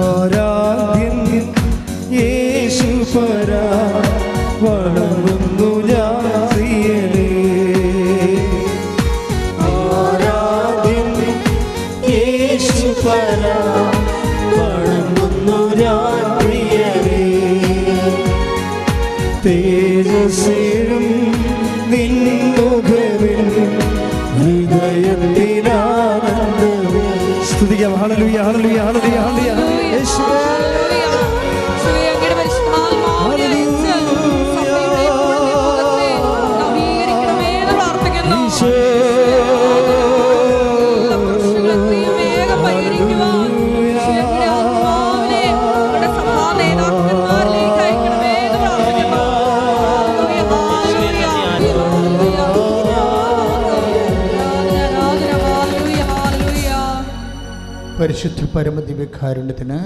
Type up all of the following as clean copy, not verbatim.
ആരാധ്യൻ യേശുപരാ വണങ്ങുന്നു ഞാൻ പ്രിയനേ. ആരാധ്യൻ യേശുപരാ വണങ്ങുന്നു ഞാൻ പ്രിയനേ. തേജസ്സേഴും നിൻ മുഖമിൽ ഹൃദയത്തിലാനന്ദമേ. സ്തുതിക്കാം. ഹല്ലേലൂയ ഹല്ലേലൂയ ഹല്ലേലൂയ ഹല്ലേലൂയ. യേശുവേ പരിശുദ്ധ പരമദിവ്യകാരുണ്യത്തിന്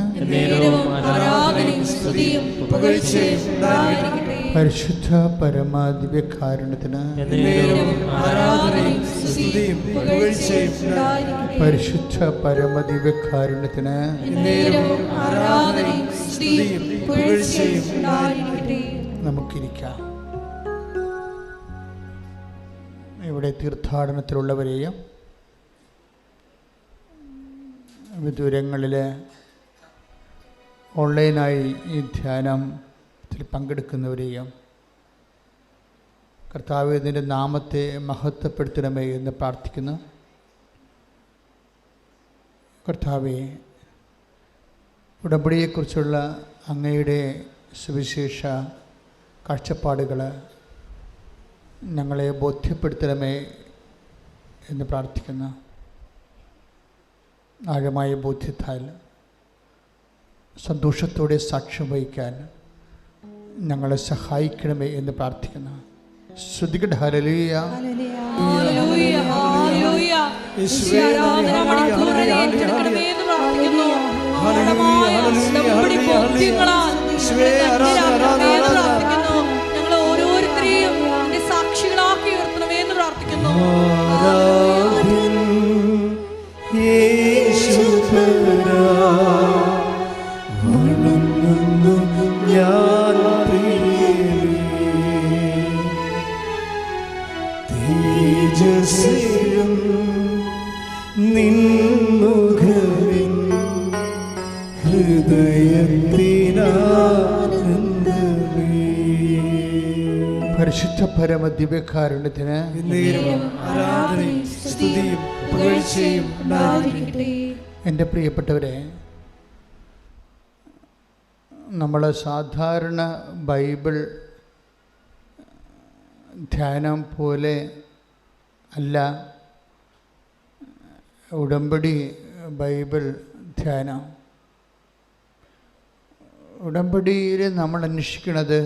പരിശുദ്ധ പരമദിവ്യകാരുണ്യത്തിന് പരിശുദ്ധ പരമദിവ്യകാരുണ്യത്തിന് നമുക്കിരിക്കാം. ഇവിടെ തീർത്ഥാടനത്തിലുള്ളവരെയും വിദൂരങ്ങളിൽ ഓൺലൈനായി ഈ ധ്യാനത്തിൽ പങ്കെടുക്കുന്നവരെയും കർത്താവേ നിൻ്റെ നാമത്തെ മഹത്വപ്പെടുത്തണമേ എന്ന് പ്രാർത്ഥിക്കുന്നു. കർത്താവേ, ഉടമ്പടിയെക്കുറിച്ചുള്ള അങ്ങയുടെ സുവിശേഷ കാഴ്ചപ്പാടുകൾ ഞങ്ങളെ ബോധ്യപ്പെടുത്തണമേ എന്ന് പ്രാർത്ഥിക്കുന്നു. ആഴമായ ബോധ്യത്താൽ സന്തോഷത്തോടെ സാക്ഷ്യം വഹിക്കാൻ ഞങ്ങളെ സഹായിക്കണമേ എന്ന് പ്രാർത്ഥിക്കുന്നു. ശ്രുതികട്ടെ. ഹല്ലേലൂയ ഹല്ലേലൂയ ഹല്ലേലൂയ. യേശുവേ ആരാധന മണിക്കൂറിനെ ഏറ്റെടുക്കണമേ എന്ന് പ്രാർത്ഥിക്കുന്നു. ഹല്ലേലൂയ ഹല്ലേലൂയ യേശുവേ ആരാധന പ്രാർത്ഥിക്കുന്നു. ഞങ്ങൾ ഓരോരുത്തരെയും നിന്റെ സാക്ഷികളാക്കി ഉയർത്തണമേ എന്ന് പ്രാർത്ഥിക്കുന്നു. ഞാൻ തേജസ്സും നിൻ മുഖമിൽ ഹൃദയത്തിലാനന്ദമേ. പരിശുദ്ധ പരമ ദിവ്യകാരുണ്യത്തിന് ആരാധനയും സ്തുതിയും പുകഴ്ചയും ഉണ്ടായിരിക്കട്ടെ. എൻ്റെ പ്രിയപ്പെട്ടവരെ, നമ്മൾ സാധാരണ ബൈബിൾ ധ്യാനം പോലെ അല്ല ഉടമ്പടി ബൈബിൾ ധ്യാനം. ഉടമ്പടിയിൽ നമ്മൾ അന്വേഷിക്കുന്നത്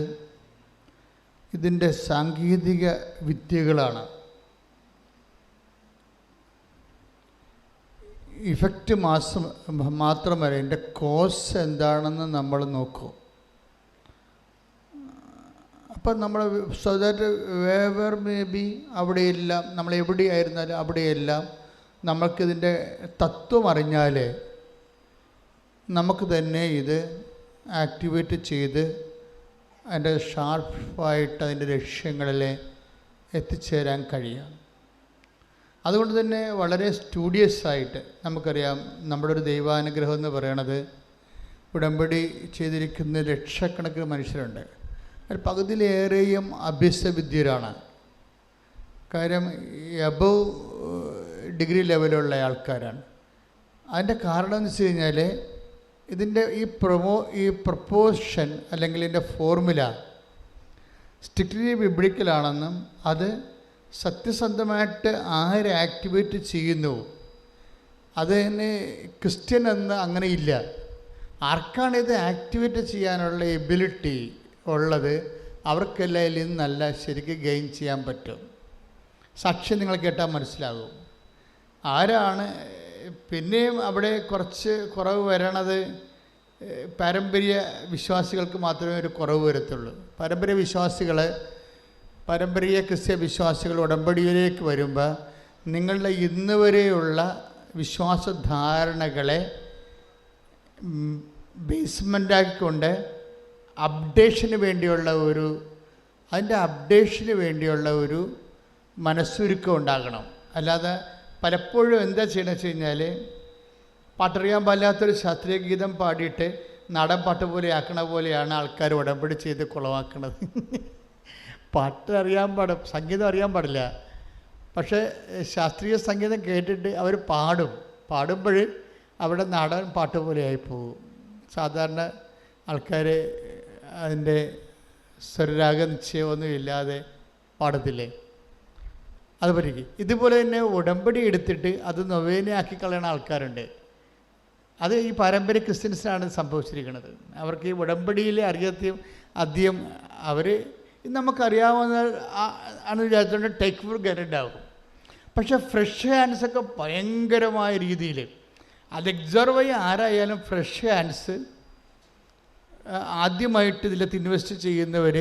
ഇതിൻ്റെ സാങ്കേതിക വിദ്യകളാണ്. ഇഫക്റ്റ് മാത്രമല്ല, എൻ്റെ കോസ് എന്താണെന്ന് നമ്മൾ നോക്കും. അപ്പം നമ്മൾ so that waiver may be അവിടെയെല്ലാം നമ്മൾ എവിടെയായിരുന്നാലും അവിടെയെല്ലാം നമുക്കിതിൻ്റെ തത്വം അറിഞ്ഞാൽ നമുക്ക് തന്നെ ഇത് ആക്ടിവേറ്റ് ചെയ്ത് അതിൻ്റെ ഷാർപ്പായിട്ട് അതിൻ്റെ ലക്ഷ്യങ്ങളിൽ എത്തിച്ചേരാൻ കഴിയും. അതുകൊണ്ട് തന്നെ വളരെ സ്റ്റുഡിയസ് ആയിട്ട് നമുക്കറിയാം, നമ്മുടെ ഒരു ദൈവാനുഗ്രഹം എന്ന് പറയണത് ഉടമ്പടി ചെയ്തിരിക്കുന്ന ലക്ഷക്കണക്കിന് മനുഷ്യരുണ്ട്. അതിൽ പകുതിയിലേറെയും അഭ്യസ്തവിദ്യരാണ്. കാര്യം എബവ് ഡിഗ്രി ലെവലുള്ള ആൾക്കാരാണ്. അതിൻ്റെ കാരണം എന്ന് വെച്ച് കഴിഞ്ഞാൽ ഇതിൻ്റെ ഈ പ്രൊപ്പോഷൻ അല്ലെങ്കിൽ ഇതിൻ്റെ ഫോർമുല സ്ട്രിക്റ്റ്ലി ബിബ്ലിക്കലാണെന്നും അത് സത്യസന്ധമായിട്ട് ആര് ആക്ടിവേറ്റ് ചെയ്യുന്നു അത് തന്നെ ക്രിസ്ത്യൻ എന്ന് അങ്ങനെയില്ല. ആർക്കാണിത് ആക്ടിവേറ്റ് ചെയ്യാനുള്ള എബിലിറ്റി ഉള്ളത് അവർക്കെല്ലാം ഇതിൽ നിന്ന് നല്ല ശരിക്കും ഗെയിൻ ചെയ്യാൻ പറ്റും. സാക്ഷ്യം നിങ്ങൾ കേട്ടാൽ മനസ്സിലാകും ആരാണ്. പിന്നെയും അവിടെ കുറച്ച് കുറവ് വരണത് പാരമ്പര്യ വിശ്വാസികൾക്ക് മാത്രമേ ഒരു കുറവ് വരത്തുള്ളൂ. പാരമ്പര്യ ക്രിസ്ത്യ വിശ്വാസികൾ ഉടമ്പടിയിലേക്ക് വരുമ്പോൾ നിങ്ങളുടെ ഇന്ന് വരെയുള്ള വിശ്വാസധാരണകളെ ബേസ്മെൻ്റാക്കിക്കൊണ്ട് അപ്ഡേഷന് വേണ്ടിയുള്ള ഒരു മനസ്സുരുക്കം ഉണ്ടാകണം. അല്ലാതെ പലപ്പോഴും എന്താ ചെയ്യണമെന്ന് വെച്ച് കഴിഞ്ഞാൽ, പാട്ടറിയാൻ പാടില്ലാത്തൊരു ശാസ്ത്രീയ ഗീതം പാടിയിട്ട് നാടൻ പാട്ട് പോലെ ആക്കണ പോലെയാണ് ആൾക്കാർ ഉടമ്പടി ചെയ്ത് കുളമാക്കണത്. പാട്ട് സംഗീതം അറിയാൻ പാടില്ല, പക്ഷേ ശാസ്ത്രീയ സംഗീതം കേട്ടിട്ട് അവർ പാടുമ്പോൾ അവിടെ നാടൻ പാട്ട് പോലെ ആയിപ്പോവും. സാധാരണ ആൾക്കാർ അതിൻ്റെ സ്വരരാഗ നിശ്ചയമൊന്നും ഇല്ലാതെ പാടത്തില്ലേ, അതുപോലെ ഇതുപോലെ തന്നെ ഉടമ്പടി എടുത്തിട്ട് അത് നൊവേനയാക്കി കളയണ ആൾക്കാരുണ്ട്. അത് ഈ പാരമ്പര്യ ക്രിസ്ത്യൻസിനാണ് സംഭവിച്ചിരിക്കുന്നത്. അവർക്ക് ഈ ഉടമ്പടിയിലെ അധികം അവർ നമുക്കറിയാവുന്ന ആണ് വിചാരിച്ചുകൊണ്ട് ടേക്ക് ഫോർ ഗ്രാൻറ്റഡ് ആകും. പക്ഷേ ഫ്രഷ് ഹാൻഡ്സൊക്കെ ഭയങ്കരമായ രീതിയിൽ അത് എക്സർവ് ആരായാലും ഫ്രഷ് ഹാൻഡ്സ് ആദ്യമായിട്ട് ഇതിലത്ത് ഇൻവെസ്റ്റ് ചെയ്യുന്നവർ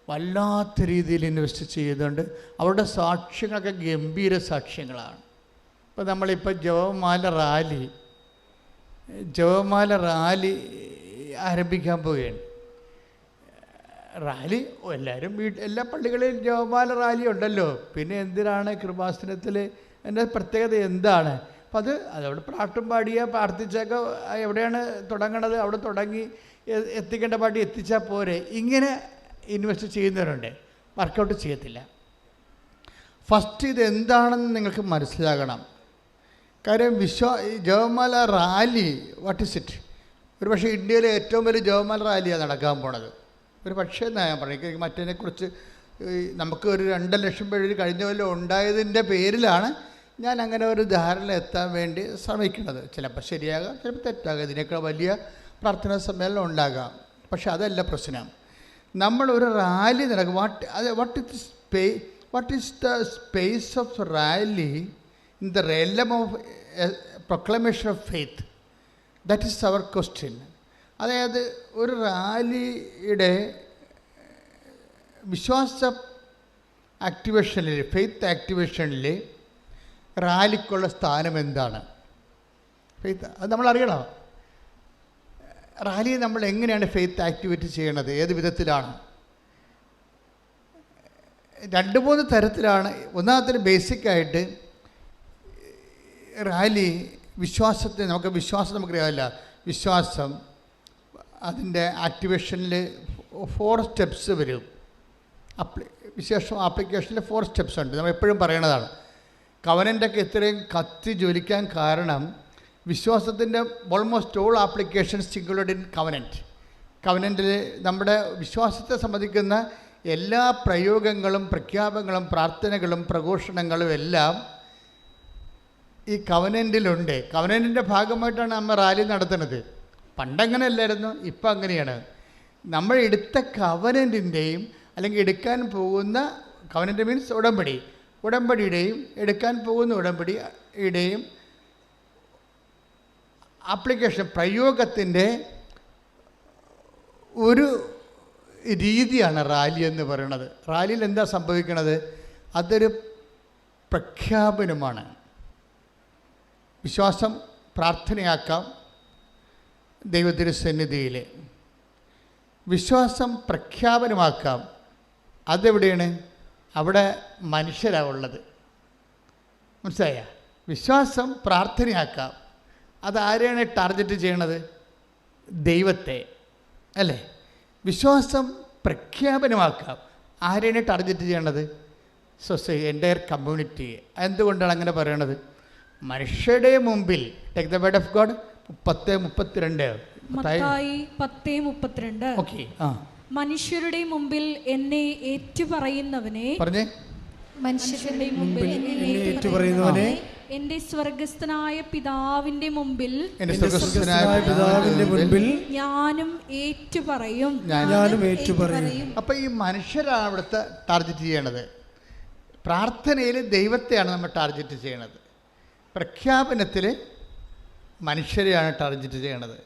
വല്ലാത്ത രീതിയിൽ ഇൻവെസ്റ്റ് ചെയ്യുന്നുണ്ട്. അവരുടെ സാക്ഷ്യങ്ങളൊക്കെ ഗംഭീര സാക്ഷ്യങ്ങളാണ്. ഇപ്പോൾ നമ്മളിപ്പോൾ ജപമാല റാലി ആരംഭിക്കാൻ പോവുകയാണ്. റാലി എല്ലാവരും എല്ലാ പള്ളികളിലും ജപമാല റാലി ഉണ്ടല്ലോ, പിന്നെ എന്തിനാണ് കൃപാസനത്തിൽ എൻ്റെ പ്രത്യേകത എന്താണ്? അപ്പം അതവിടെ പാട്ടും പ്രാർത്ഥിച്ചൊക്കെ എവിടെയാണ് തുടങ്ങണത് അവിടെ തുടങ്ങി എത്തിക്കേണ്ട പാട്ടി എത്തിച്ചാൽ പോരെ. ഇങ്ങനെ ഇൻവെസ്റ്റ് ചെയ്യുന്നവരുണ്ട്, വർക്കൗട്ട് ചെയ്യത്തില്ല. ഫസ്റ്റ് ഇതെന്താണെന്ന് നിങ്ങൾക്ക് മനസ്സിലാകണം. കാര്യം ജപമാല റാലി വാട്ട് ഇസ് ഇറ്റ്? ഒരു പക്ഷേ ഇന്ത്യയിലെ ഏറ്റവും വലിയ ജപമാല റാലിയാണ് നടക്കാൻ പോണത്. ഒരു പക്ഷേ ഞാൻ പറയും, മറ്റതിനെക്കുറിച്ച് നമുക്ക് ഒരു 2 ലക്ഷം പേര് കഴിഞ്ഞ കൊല്ലം ഉണ്ടായതിൻ്റെ പേരിലാണ് ഞാൻ അങ്ങനെ ഒരു ധാരണ എത്താൻ വേണ്ടി ശ്രമിക്കുന്നത്. ചിലപ്പോൾ ശരിയാകാം, ചിലപ്പോൾ തെറ്റാകാം, ഇതിനേക്കാൾ വലിയ പ്രാർത്ഥനാ സമ്മേളനം ഉണ്ടാകാം. പക്ഷെ അതല്ല പ്രശ്നം. നമ്മളൊരു റാലി നടക്കും. What is the space of rally in the realm of proclamation of faith? That is our question. അതായത് ഒരു റാലിയുടെ വിശ്വാസ ആക്ടിവേഷനിൽ, ഫെയ്ത്ത് ആക്ടിവേഷനിൽ റാലിക്കുള്ള സ്ഥാനം എന്താണ്? ഫെയ്ത്ത് അത് നമ്മളറിയണം. റാലി നമ്മൾ എങ്ങനെയാണ് ഫെയ്ത്ത് ആക്ടിവേറ്റ് ചെയ്യണത്, ഏത് വിധത്തിലാണ്? 2-3 തരത്തിലാണ്. ഒന്നാമത്തെ ബേസിക്കായിട്ട് റാലി നമുക്കറിയാമല്ല, വിശ്വാസം അതിൻ്റെ ആക്ടിവേഷനിൽ 4 സ്റ്റെപ്സ് വരും. വിശേഷം ആപ്ലിക്കേഷനിൽ 4 സ്റ്റെപ്സ് ഉണ്ട്. നമ്മൾ എപ്പോഴും പറയണതാണ്. കവനൻ്റൊക്കെ ഇത്രയും കത്തി ജ്വലിക്കാൻ കാരണം വിശ്വാസത്തിൻ്റെ almost all applications included in കവനൻറ്റിൽ നമ്മുടെ വിശ്വാസത്തെ സംബന്ധിക്കുന്ന എല്ലാ പ്രയോഗങ്ങളും പ്രഖ്യാപനങ്ങളും പ്രാർത്ഥനകളും പ്രഘോഷണങ്ങളും എല്ലാം ഈ കവനൻറ്റിലുണ്ട്. കവനൻറ്റിൻ്റെ ഭാഗമായിട്ടാണ് നമ്മൾ റാലി നടത്തുന്നത്. പണ്ടങ്ങനെ അല്ലായിരുന്നു, ഇപ്പം അങ്ങനെയാണ്. നമ്മൾ എടുത്ത കവനൻറ്റിൻ്റെയും അല്ലെങ്കിൽ എടുക്കാൻ പോകുന്ന കവനൻറ്റ് മീൻസ് ഉടമ്പടിയുടെയും എടുക്കാൻ പോകുന്ന ഉടമ്പടിയുടെയും ആപ്ലിക്കേഷൻ പ്രയോഗത്തിൻ്റെ ഒരു രീതിയാണ് റാലി എന്ന് പറയുന്നത്. റാലിയിൽ എന്താ സംഭവിക്കുന്നത്? അതൊരു പ്രഖ്യാപനമാണ്. വിശ്വാസം പ്രാർത്ഥനയാക്കാം ദൈവത്തിൻ്റെ സന്നിധിയിൽ, വിശ്വാസം പ്രഖ്യാപനമാക്കാം. അതെവിടെയാണ്? അവിടെ മനുഷ്യരാണ് ഉള്ളത്. മനസ്സിലായ? വിശ്വാസം പ്രാർത്ഥനയാക്കാം. അതാരെയാണ് ടാർഗറ്റ് ചെയ്യണത്? ദൈവത്തെ അല്ലേ? വിശ്വാസം പ്രഖ്യാപനമാക്കാം. ആരെയാണ് ടാർഗറ്റ് ചെയ്യണത്? Entire community. എന്തുകൊണ്ടാണ് അങ്ങനെ പറയണത്? മനുഷ്യരുടെ മുമ്പിൽ take the word of God 10:32 okay. മനുഷ്യരുടെ മുമ്പിൽ എന്നെ ഏറ്റുപറയുന്നവനെ, പറഞ്ഞേ, മനുഷ്യരുടെ മുമ്പിൽ എന്നെ ഏറ്റുപറയുന്നവനെ എന്റെ സ്വർഗസ്ഥനായ പിതാവിന്റെ മുമ്പിൽ ഞാനും ഏറ്റുപറയും. അപ്പൊ ഈ മനുഷ്യരാണ് അവിടുത്തെ ടാർഗറ്റ് ചെയ്യണത്. പ്രാർത്ഥനയിൽ ദൈവത്തെയാണ് നമ്മൾ ടാർഗറ്റ് ചെയ്യണത്. പ്രഖ്യാപനത്തിൽ മനുഷ്യരെയാണ് ടാർഗറ്റ് ചെയ്യണത്.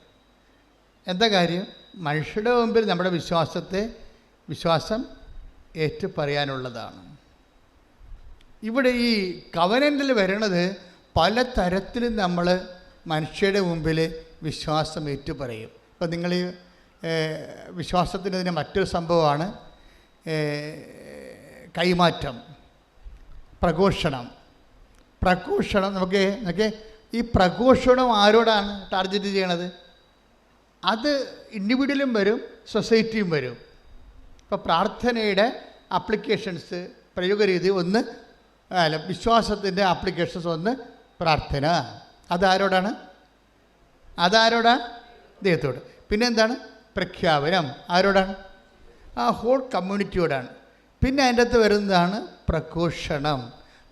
എന്താ കാര്യം? മനുഷ്യരുടെ മുമ്പിൽ നമ്മുടെ വിശ്വാസം ഏറ്റുപറയാനുള്ളതാണ്. ഇവിടെ ഈ കവനൻ്റിൽ വരണത് പല തരത്തിലും നമ്മൾ മനുഷ്യരുടെ മുമ്പിൽ വിശ്വാസം ഏറ്റുപറയും. അപ്പോൾ നിങ്ങൾ ഈ വിശ്വാസത്തിന് ഇതിന് മറ്റൊരു സംഭവമാണ് കൈമാറ്റം, പ്രഘോഷണം. നമുക്ക് ഈ പ്രഘോഷണം ആരോടാണ് ടാർഗറ്റ് ചെയ്യണത്? അത് ഇൻഡിവിജ്വലും വരും, സൊസൈറ്റിയും വരും. ഇപ്പോൾ പ്രാർത്ഥനയുടെ ആപ്ലിക്കേഷൻസ് പ്രയോഗരീതി ഒന്ന്, വിശ്വാസത്തിൻ്റെ ആപ്ലിക്കേഷൻസ് ഒന്ന് പ്രാർത്ഥന. അതാരോടാണ്? ദൈവത്തോട്. പിന്നെ എന്താണ്? പ്രഖ്യാപനം ആരോടാണ്? ആ ഹോൾ കമ്മ്യൂണിറ്റിയോടാണ്. പിന്നെ അതിൻ്റെ അകത്ത് വരുന്നതാണ് പ്രഘോഷണം.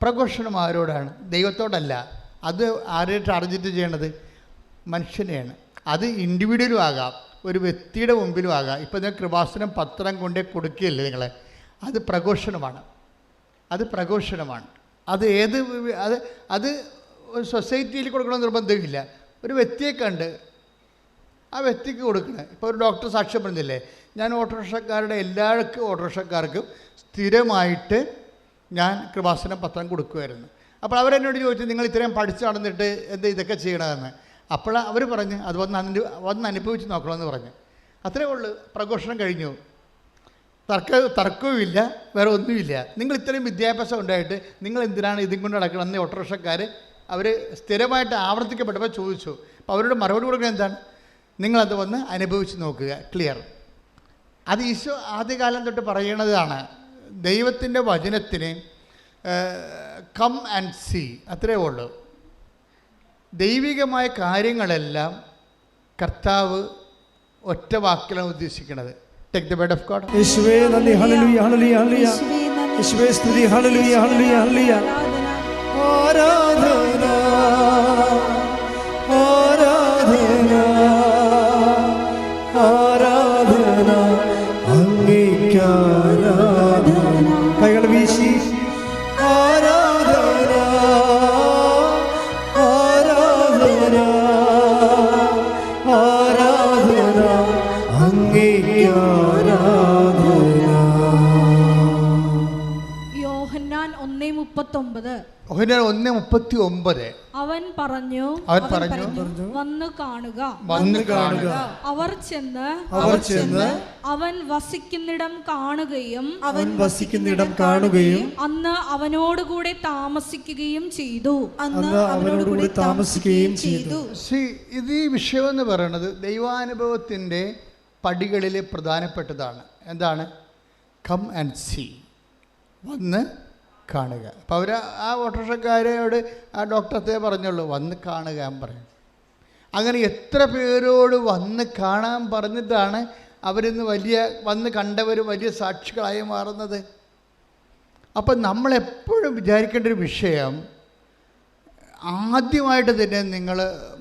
പ്രഘോഷണം ആരോടാണ്? ദൈവത്തോടല്ല. അത് ആരെയും ടാർഗറ്റ് ചെയ്യണത്? മനുഷ്യനെയാണ്. അത് ഇൻഡിവിജ്വലും ആകാം, ഒരു വ്യക്തിയുടെ മുമ്പിലും ആകാം. ഇപ്പോൾ നിങ്ങൾ കൃപാസനം പത്രം കൊണ്ടേ കൊടുക്കുകയല്ലേ നിങ്ങളെ? അത് പ്രഘോഷണമാണ്. അത് സൊസൈറ്റിയിൽ കൊടുക്കണമെന്ന് നിർബന്ധമില്ല. ഒരു വ്യക്തിയെ കണ്ട് ആ വ്യക്തിക്ക് കൊടുക്കണം. ഇപ്പോൾ ഒരു ഡോക്ടർ സാക്ഷ്യം പറഞ്ഞില്ലേ, ഞാൻ ഓട്ടോറിക്ഷക്കാർക്കും സ്ഥിരമായിട്ട് ഞാൻ കൃപാസനം പത്രം കൊടുക്കുമായിരുന്നു. അപ്പോൾ അവരെന്നോട് ചോദിച്ചു, നിങ്ങൾ ഇത്രയും പഠിച്ചു നടന്നിട്ട് എന്താ ഇതൊക്കെ ചെയ്യണമെന്ന്. അപ്പോൾ അവർ പറഞ്ഞ് അത് വന്ന് അനുഭവിച്ച് നോക്കണമെന്ന് പറഞ്ഞു. അത്രേ ഉള്ളൂ. പ്രഘോഷണം കഴിഞ്ഞു. തർക്കവുമില്ല, വേറെ ഒന്നുമില്ല. നിങ്ങൾ ഇത്രയും വിദ്യാഭ്യാസം ഉണ്ടായിട്ട് നിങ്ങൾ എന്തിനാണ് ഇതും കൊണ്ട് നടക്കണമെന്ന് ഓട്ടോറിക്ഷക്കാർ അവർ സ്ഥിരമായിട്ട് ആവർത്തിക്കപ്പെട്ടപ്പോൾ ചോദിച്ചു. അപ്പോൾ അവരോട് മറുപടി കൊടുക്കുന്നത് എന്താണ്? നിങ്ങളത് വന്ന് അനുഭവിച്ച് നോക്കുക. ക്ലിയർ. അത് ഈശോ ആദ്യകാലം തൊട്ട് പറയണതാണ്. ദൈവത്തിൻ്റെ വചനത്തിന് കം ആൻഡ് സീ, അത്രേ ഉള്ളൂ. ദൈവികമായ കാര്യങ്ങളെല്ലാം കർത്താവ് ഒറ്റ വാക്കിലാണ് ഉദ്ദേശിക്കുന്നത്. Take the word of God. യേശുവേ നന്ദി. ഹല്ലേലൂയ ഹല്ലേലൂയ ഹല്ലേലൂയ. യേശുവേ സ്തുതി. ഹല്ലേലൂയ ഹല്ലേലൂയ ഹല്ലേലൂയ. ആരാധന ആരാധന ആരാധന അങ്ങേയ്ക്ക് ആരാധന. കൈകൾ വീശി ആരാധന ആരാധന ആരാധന അങ്ങേയ്ക്ക് ആരാധന. യോഹന്നാൻ 1:39. യോഹന്നാൻ 1:39. അവൻ പറഞ്ഞു വന്നു കാണുക. അവർ ചെന്ന് അവൻ വസിക്കുന്നിടം കാണുകയും അന്ന് അവനോടുകൂടെ താമസിക്കുകയും ചെയ്തു. ഇത് ഈ വിഷയമെന്ന് പറയുന്നത് ദൈവാനുഭവത്തിൻ്റെ പടികളിൽ പ്രധാനപ്പെട്ടതാണ്. എന്താണ്? കം ആൻഡ് സീ, വന്ന് കാണുക. അപ്പോൾ അവർ ആ ഓട്ടോറിക്ഷക്കാരോട് ആ ഡോക്ടറത്തെ പറഞ്ഞുള്ളൂ വന്ന് കാണുക ഞാൻ പറയും. അങ്ങനെ എത്ര പേരോട് വന്ന് കാണാൻ പറഞ്ഞിട്ടാണ് അവരിന്ന് വന്ന് കണ്ടവർ വലിയ സാക്ഷികളായി മാറുന്നത്. അപ്പം നമ്മളെപ്പോഴും വിചാരിക്കേണ്ട ഒരു വിഷയം, ആദ്യമായിട്ട് തന്നെ നിങ്ങൾ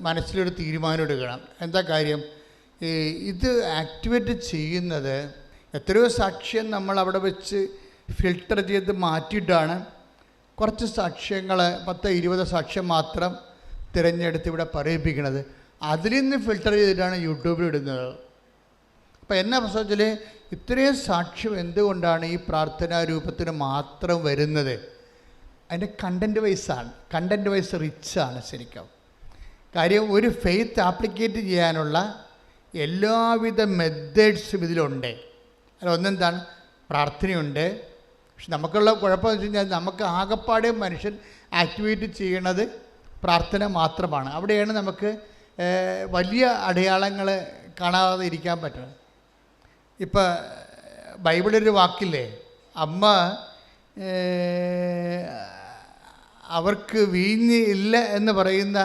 മനസ്സിലൊരു തീരുമാനം എടുക്കണം. എന്താ കാര്യം? ഇത് ആക്ടിവേറ്റ് ചെയ്യുന്നത് എത്രയോ സാക്ഷ്യം നമ്മൾ അവിടെ വെച്ച് ഫിൽട്ടർ ചെയ്ത് മാറ്റിയിട്ടാണ് കുറച്ച് സാക്ഷ്യങ്ങൾ 10-20 സാക്ഷ്യം മാത്രം തിരഞ്ഞെടുത്ത് ഇവിടെ പറയിപ്പിക്കുന്നത്. അതിൽ നിന്ന് ഫിൽട്ടർ ചെയ്തിട്ടാണ് യൂട്യൂബിൽ ഇടുന്നത്. അപ്പോൾ എന്നാ പ്രശ്നത്തിൽ ഇത്രയും സാക്ഷ്യം എന്തുകൊണ്ടാണ് ഈ പ്രാർത്ഥനാ രൂപത്തിന് മാത്രം വരുന്നത്? അതിൻ്റെ കണ്ടൻറ്റ് വൈസ് റിച്ചാണ് ശരിക്കും. കാര്യം ഒരു ഫെയ്ത്ത് ആപ്ലിക്കേറ്റ് ചെയ്യാനുള്ള എല്ലാവിധ മെത്തേഡ്സും ഇതിലുണ്ട്. ഒന്നെന്താണ്? പ്രാർത്ഥനയുണ്ട്. പക്ഷെ നമുക്കുള്ള കുഴപ്പമെന്ന് വെച്ച് കഴിഞ്ഞാൽ നമുക്ക് ആകപ്പാടെ മനുഷ്യൻ ആക്ടിവേറ്റ് ചെയ്യണത് പ്രാർത്ഥന മാത്രമാണ്. അവിടെയാണ് നമുക്ക് വലിയ അടയാളങ്ങൾ കാണാതെ ഇരിക്കാൻ പറ്റുന്നത്. ഇപ്പം ബൈബിളൊരു വാക്കില്ലേ, അമ്മ അവർക്ക് വീഞ്ഞ് ഇല്ല എന്ന് പറയുന്ന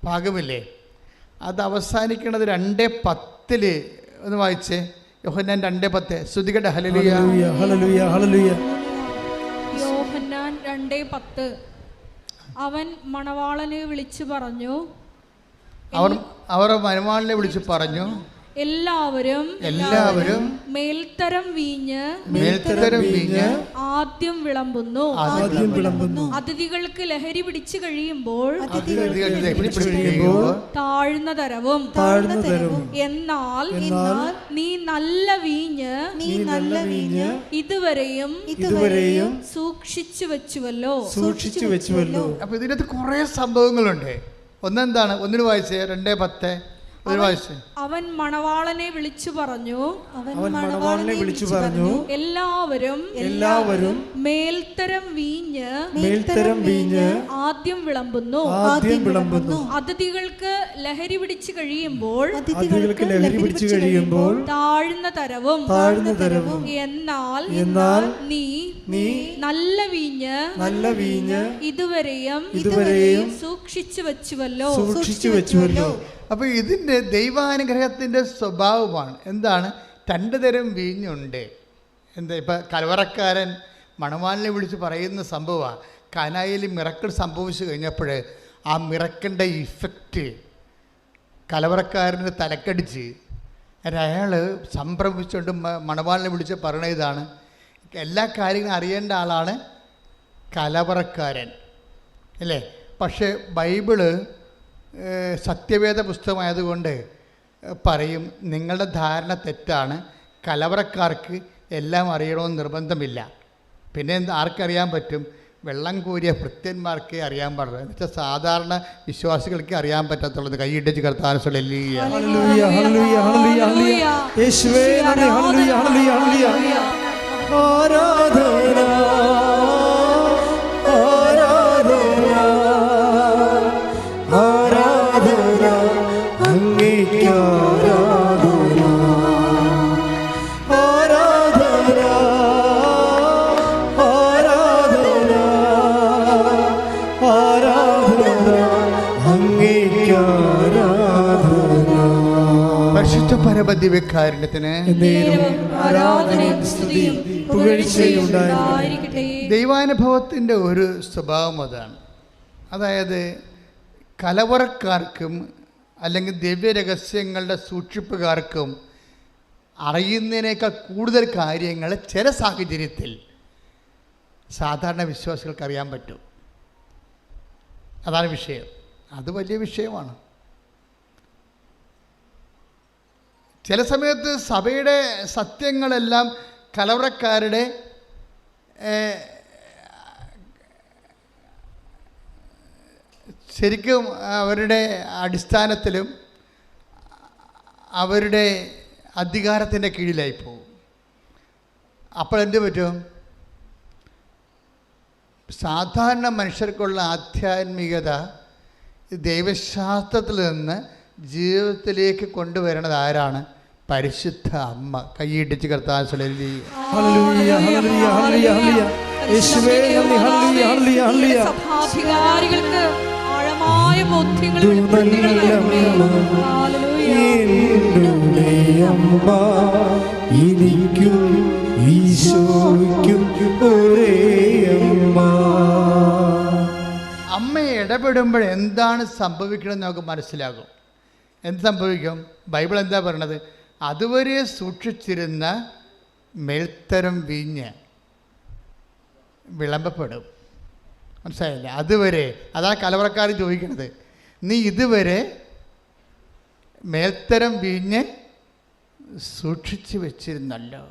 ഭാഗമില്ലേ, അത് അവസാനിക്കുന്നത് 2:10 ഒന്ന് വായിച്ചേ. യോഹന്നാൻ 2:10. സ്തുതിക്കട്ടെ. ഹല്ലേലൂയ ഹല്ലേലൂയ ഹല്ലേലൂയ. യോഹന്നാൻ 2:10. അവൻ മണവാളനെ വിളിച്ചു പറഞ്ഞു അവർ മണവാളനെ വിളിച്ചു പറഞ്ഞു എല്ലാവരും മേൽത്തരം വീഞ്ഞ് ആദ്യം വിളമ്പുന്നു. അതിഥികൾക്ക് ലഹരി പിടിച്ചു കഴിയുമ്പോൾ താഴ്ന്ന തരവും. എന്നാൽ നീ നല്ല വീഞ്ഞ് ഇതുവരെയും സൂക്ഷിച്ചു വെച്ചുവല്ലോ. അപ്പൊ ഇതിനകത്ത് കുറെ സംഭവങ്ങളുണ്ട്. ഒന്നെന്താണ്? ഒന്നിന് വായിച്ചേ 2:10. അവൻ മണവാളനെ വിളിച്ചു പറഞ്ഞു, എല്ലാവരും മേൽത്തരം വീഞ്ഞ് ആദ്യം വിളമ്പുന്നു. അതിഥികൾക്ക് ലഹരി പിടിച്ചു കഴിയുമ്പോൾ താഴ്ന്ന തരവും, എന്നാൽ നീ നല്ല വീഞ്ഞ് ഇതുവരെയും സൂക്ഷിച്ചു വെച്ചുവല്ലോ. അപ്പോൾ ഇതിൻ്റെ ദൈവാനുഗ്രഹത്തിൻ്റെ സ്വഭാവമാണ്. എന്താണ്? 2 തരം വീഞ്ഞുണ്ട്. എന്താ? ഇപ്പം കലവറക്കാരൻ മണവാളിനെ വിളിച്ച് പറയുന്ന സംഭവമാണ്. കാനായിൽ മിറക്കിൾ സംഭവിച്ചു കഴിഞ്ഞപ്പോൾ ആ മിറക്കിൻ്റെ ഇഫക്റ്റ് കലവറക്കാരന് തലക്കടിച്ച് അയാൾ സംഭ്രമിച്ചുകൊണ്ട് മണവാളിനെ വിളിച്ച് പറയണ ഇതാണ്. എല്ലാ കാര്യങ്ങളും അറിയേണ്ട ആളാണ് കലവറക്കാരൻ, അല്ലേ? പക്ഷേ ബൈബിള് സത്യവേദ പുസ്തകമായതുകൊണ്ട് പറയും, നിങ്ങളുടെ ധാരണ തെറ്റാണ്, കലവറക്കാർക്ക് എല്ലാം അറിയണമെന്ന് നിർബന്ധമില്ല. പിന്നെ ആർക്കറിയാൻ പറ്റും? വെള്ളം കോരിയ ഭൃത്യന്മാർക്കേ അറിയാൻ പാടുള്ളൂ. എന്ന് വെച്ചാൽ സാധാരണ വിശ്വാസികൾക്ക് അറിയാൻ പറ്റത്തുള്ളത്. കൈയിട്ടിച്ച് കർത്താൻ പരമദിവ്യകാരുണ്യത്തിന് ദൈവാനുഭവത്തിൻ്റെ ഒരു സ്വഭാവം അതാണ്. അതായത് കലവറക്കാർക്കും അല്ലെങ്കിൽ ദിവ്യരഹസ്യങ്ങളുടെ സൂക്ഷിപ്പുകാർക്കും അറിയുന്നതിനേക്കാൾ കൂടുതൽ കാര്യങ്ങൾ ചില സാഹചര്യത്തിൽ സാധാരണ വിശ്വാസികൾക്ക് അറിയാൻ പറ്റും. അതാണ് വിഷയം. അത് വലിയ വിഷയമാണ്. ചില സമയത്ത് സഭയുടെ സത്യങ്ങളെല്ലാം കലവറക്കാരുടെ ശരിക്കും അവരുടെ അടിസ്ഥാനത്തിലും അവരുടെ അധികാരത്തിൻ്റെ കീഴിലായി പോകും. അപ്പോൾ എന്ത് പറ്റും? സാധാരണ മനുഷ്യർക്കുള്ള ആധ്യാത്മികത ദൈവശാസ്ത്രത്തിൽ നിന്ന് ജീവിതത്തിലേക്ക് കൊണ്ടുവരണത് ആരാണ്? പരിശുദ്ധ അമ്മ. കൈയിടിച്ച് കർത്താൻ സഭാധികാരികൾക്ക് ആഴമായ ബോധ്യങ്ങൾ അമ്മ ഇടപെടുമ്പോൾ എന്താണ് സംഭവിക്കണമെന്ന് നമുക്ക് മനസ്സിലാകും. എന്ത് സംഭവിക്കും? ബൈബിൾ എന്താ പറയണത്? അതുവരെ സൂക്ഷിച്ചിരുന്ന മേൽത്തരം വീഞ്ഞ് വിളമ്പപ്പെടും. മനസ്സിലായില്ല? അതുവരെ, അതാണ് കലവറക്കാർ ചോദിക്കുന്നത്. നീ ഇതുവരെ മേൽത്തരം വീഞ്ഞ് സൂക്ഷിച്ചു വെച്ചിരുന്നല്ലോ.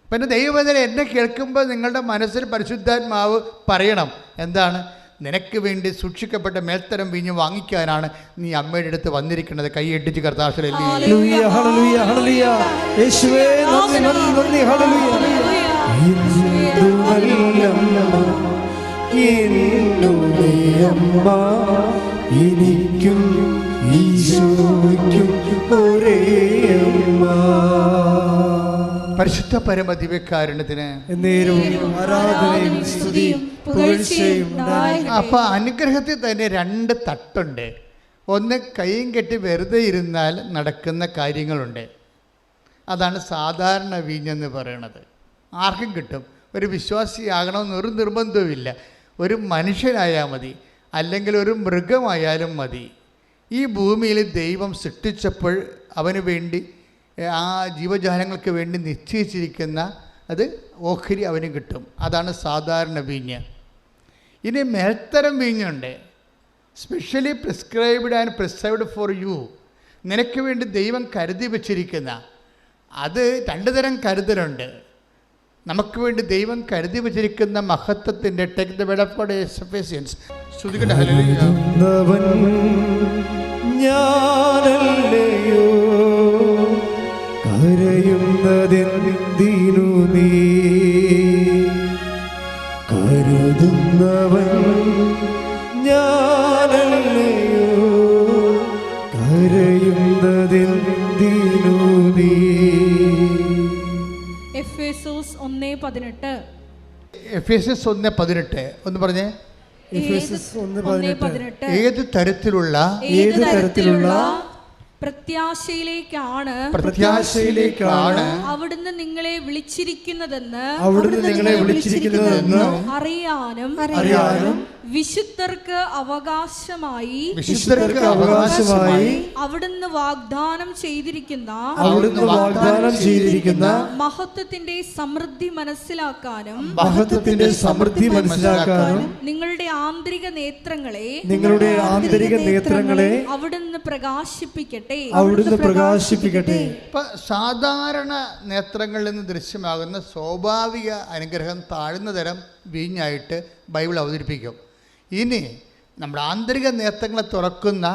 പിന്നെ ദൈവവചനം എന്നെ കേൾക്കുമ്പോൾ നിങ്ങളുടെ മനസ്സിൽ പരിശുദ്ധാത്മാവ് പറയണം, എന്താണ്? നിനക്ക് വേണ്ടി സൂക്ഷിക്കപ്പെട്ട മേൽത്തരം വീഞ്ഞ് വാങ്ങിക്കാനാണ് നീ അമ്മയുടെ അടുത്ത് വന്നിരിക്കുന്നത്. കൈയിട്ടിച്ച് കർത്താവിൽ എനിക്കും ഈശോയ്ക്കും ഒരേ അമ്മ. പരിശുദ്ധ പരമദിവ്യകാരുണ്യത്തിന് അപ്പൊ അനുഗ്രഹത്തിൽ തന്നെ 2 തട്ടുണ്ട്. ഒന്ന്, കൈയും കെട്ടി വെറുതെ ഇരുന്നാൽ നടക്കുന്ന കാര്യങ്ങളുണ്ട്. അതാണ് സാധാരണ വീഞ്ഞെന്ന് പറയണത്. ആർക്കും കിട്ടും. ഒരു വിശ്വാസിയാകണമെന്ന് ഒരു നിർബന്ധവുമില്ല. ഒരു മനുഷ്യനായാൽ മതി, അല്ലെങ്കിൽ ഒരു മൃഗമായാലും മതി. ഈ ഭൂമിയിൽ ദൈവം സൃഷ്ടിച്ചപ്പോൾ അവന് വേണ്ടി, ആ ജീവജാലങ്ങൾക്ക് വേണ്ടി നിശ്ചയിച്ചിരിക്കുന്ന അത് ഓഹരി അവന് കിട്ടും. അതാണ് സാധാരണ വീഞ്ഞ്. ഇനി മേൽത്തരം വീഞ്ഞുണ്ട്. Specially prescribed and preserved for you. നിനക്ക് വേണ്ടി ദൈവം കരുതി വച്ചിരിക്കുന്ന, അത് 2 തരം കരുതലുണ്ട്. നമുക്ക് വേണ്ടി ദൈവം കരുതി വച്ചിരിക്കുന്ന മഹത്വത്തിൻ്റെ take the word of God Ephesians. ശ്രുതികട്ടെ. ഹല്ലേലൂയ. ഞാനല്ലയോ കരയുന്നതെന്തിനു നീ കരുതുന്നവൻ ഞാനല്ലയോ കരയുന്നതെന്തിനു നീ. എഫേസോസ് 1:18. എഫേസ്യസ് 1:18 ഒന്ന് പറഞ്ഞേ. എഫേസ്യസ് 1:18. ഏത് തരത്തിലുള്ള പ്രത്യാശയിലേക്കാണ് അവിടുന്ന് നിങ്ങളെ വിളിച്ചിരിക്കുന്നതെന്ന് അറിയാനും വിശുദ്ധർക്ക് അവകാശമായി അവിടുന്ന് വാഗ്ദാനം ചെയ്തിരിക്കുന്ന മഹത്വത്തിന്റെ സമൃദ്ധി മനസ്സിലാക്കാനും നിങ്ങളുടെ ആന്തരിക നേത്രങ്ങളെ അവിടുന്ന് പ്രകാശിപ്പിക്കട്ടെ. സാധാരണ നേത്രങ്ങളിൽ നിന്ന് ദൃശ്യമാകുന്ന സ്വാഭാവിക അനുഗ്രഹം താഴ്ന്ന തരം വീഞ്ഞായിട്ട് ബൈബിൾ അവതരിപ്പിക്കും. ഇനി നമ്മുടെ ആന്തരിക നേത്രങ്ങളെ തുറക്കുന്ന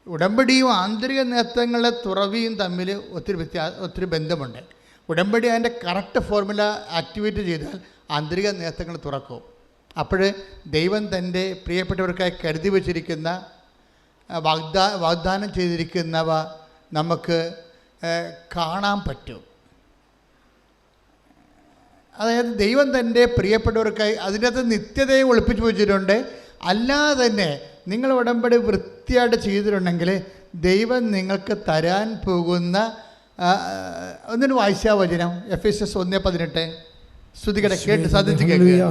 ഉടമ്പടിയും ആന്തരിക നേത്രങ്ങളെ തുറവിയും തമ്മിൽ ഒത്തിരി ബന്ധമുണ്ട്. ഉടമ്പടി അതിൻ്റെ കറക്റ്റ് ഫോർമുല ആക്ടിവേറ്റ് ചെയ്താൽ ആന്തരിക നേത്രങ്ങൾ തുറക്കും. അപ്പോൾ ദൈവം തൻ്റെ പ്രിയപ്പെട്ടവർക്കായി കരുതി വച്ചിരിക്കുന്ന വാഗ്ദാനം ചെയ്തിരിക്കുന്നവ നമുക്ക് കാണാൻ പറ്റും. അതായത് ദൈവം തൻ്റെ പ്രിയപ്പെട്ടവർക്കായി അതിൻ്റെ അകത്ത് നിത്യതയെ ഒളിപ്പിച്ചു വെച്ചിട്ടുണ്ട്. അല്ലാതെ തന്നെ നിങ്ങൾ ഉടമ്പടി വൃത്തിയായിട്ട് ചെയ്തിട്ടുണ്ടെങ്കിൽ ദൈവം നിങ്ങൾക്ക് തരാൻ പോകുന്ന ഒന്നിന് വായിച്ചാ വചനം. എഫേസ്യസ് 1:18 ശ്രുതികടെ കേട്ട് സാധിച്ചു കേൾക്കുക.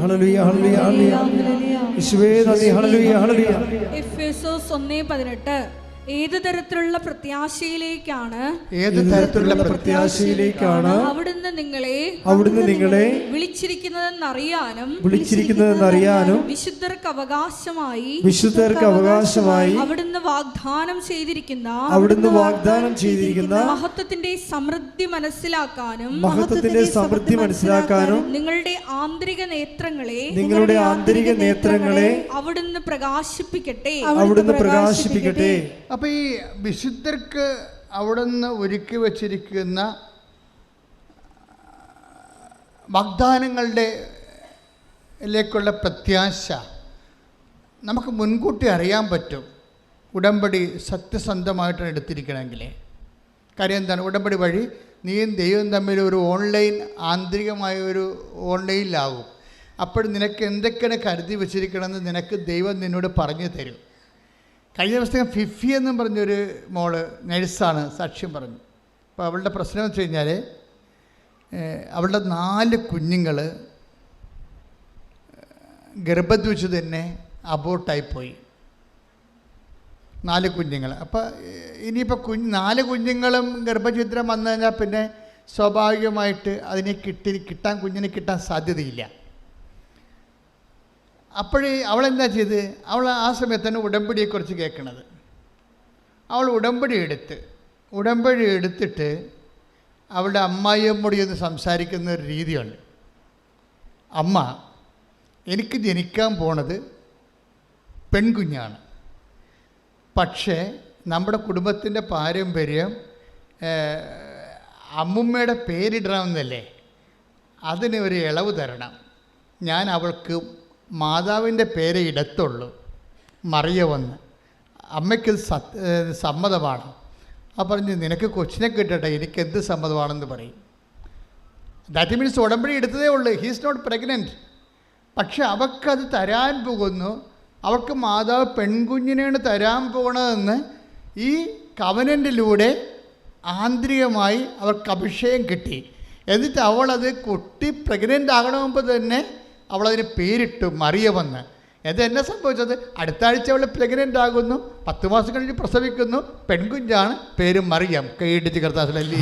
എഫേസോസ് 1:18. ഏത് തരത്തിലുള്ള പ്രത്യാശയിലേക്കാണ് അവിടുന്ന് നിങ്ങളെ വിളിച്ചിരിക്കുന്നതെന്നറിയാനും വിശുദ്ധർക്ക് അവകാശമായി അവിടുന്ന് വാഗ്ദാനം ചെയ്തിരിക്കുന്ന മഹത്വത്തിന്റെ സമൃദ്ധി മനസ്സിലാക്കാനും നിങ്ങളുടെ ആന്തരിക നേത്രങ്ങളെ അവിടുന്ന് പ്രകാശിപ്പിക്കട്ടെ. അപ്പോൾ ഈ വിശുദ്ധർക്ക് അവിടുന്ന് ഒരുക്കി വച്ചിരിക്കുന്ന വാഗ്ദാനങ്ങളിലേക്കുള്ള പ്രത്യാശ നമുക്ക് മുൻകൂട്ടി അറിയാൻ പറ്റും. ഉടമ്പടി സത്യസന്ധമായിട്ട് എടുത്തിരിക്കണമെങ്കിൽ. കാര്യം എന്താണ്? ഉടമ്പടി വഴി നീയും ദൈവം തമ്മിൽ ഒരു ആന്തരികമായ ഒരു ഓൺലൈനിലാകും. അപ്പോൾ നിനക്ക് എന്തൊക്കെയാണ് കരുതി വച്ചിരിക്കണമെന്ന് നിനക്ക് ദൈവം നിന്നോട് പറഞ്ഞു തരും. കഴിഞ്ഞ ദിവസം ഫിഫി എന്നും പറഞ്ഞൊരു മോള് നഴ്സാണ്, സാക്ഷ്യം പറഞ്ഞു. അപ്പോൾ അവളുടെ പ്രശ്നം എന്ന് വെച്ച് കഴിഞ്ഞാൽ അവളുടെ 4 കുഞ്ഞുങ്ങൾ ഗർഭത്തിൽ വെച്ച് തന്നെ അബോർട്ടായിപ്പോയി. 4 കുഞ്ഞുങ്ങൾ. അപ്പോൾ ഇനിയിപ്പോൾ 4 കുഞ്ഞുങ്ങളും ഗർഭഛിദ്രം വന്നു കഴിഞ്ഞാൽ പിന്നെ സ്വാഭാവികമായിട്ട് അതിനെ കുഞ്ഞിനെ കിട്ടാൻ സാധ്യതയില്ല. അപ്പോഴേ അവളെന്താ ചെയ്ത്? അവൾ ആ സമയത്ത് തന്നെ ഉടമ്പടിയെക്കുറിച്ച് കേൾക്കണത്. അവൾ ഉടമ്പടി എടുത്തിട്ട് അവളുടെ അമ്മായിയമ്മോട് ഒന്ന് സംസാരിക്കുന്ന ഒരു രീതിയുണ്ട്. അമ്മ, എനിക്ക് ജനിക്കാൻ പോണത് പെൺകുഞ്ഞാണ്. പക്ഷേ നമ്മുടെ കുടുംബത്തിൻ്റെ പാരമ്പര്യം അമ്മുമ്മയുടെ പേരിടണമെന്നല്ലേ, അതിന് ഒരു ഇളവ് തരണം. ഞാൻ അവൾക്ക് മാതാവിൻ്റെ പേരെ ഇടത്തുള്ളൂ, മറിയവെന്ന്. അമ്മയ്ക്ക് സമ്മതമാണ്. ആ പറഞ്ഞ് നിനക്ക് കൊച്ചിനെ കിട്ടട്ടെ, എനിക്ക് എന്ത് സമ്മതമാണെന്ന് പറയും. ദാറ്റ് മീൻസ് ഉടമ്പടി എടുത്തതേ ഉള്ളൂ, ഹീസ് നോട്ട് പ്രഗ്നൻറ്റ്. പക്ഷെ അവൾക്കത് തരാൻ പോകുന്നു. അവൾക്ക് മാതാവ് പെൺകുഞ്ഞിനെയാണ് തരാൻ പോകണതെന്ന് ഈ കവനൻറ്റിലൂടെ ആന്തരികമായി അവർക്ക് അഭിഷേകം കിട്ടി. എന്നിട്ട് അവളത് കുട്ടി പ്രഗ്നൻ്റ് ആകണമെമ്പോൾ തന്നെ അവളതിന് പേരിട്ടു മറിയമെന്ന്. എന്നെ സംഭവിച്ചത്? അടുത്ത ആഴ്ച അവൾ പ്രഗ്നൻ്റ് ആകുന്നു, 10 മാസം കഴിഞ്ഞ് പ്രസവിക്കുന്നു, പെൺകുഞ്ഞാണ്, പേര് മറിയം. കൈയിടിച്ച് കർത്താവിലല്ലേ.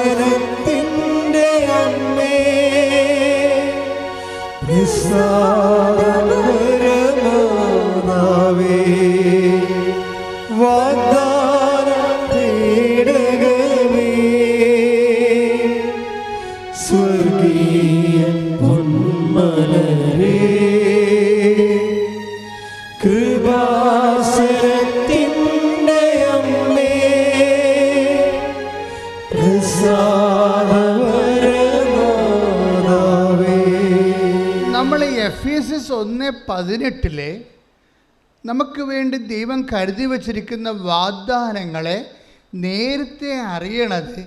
കൃപാസനത്തിൻ്റെ അമ്മേ, നിസ്സാരമാതാവേ, 1:18 നമുക്ക് വേണ്ടി ദൈവം കരുതി വച്ചിരിക്കുന്ന വാഗ്ദാനങ്ങളെ നേരത്തെ അറിയണത്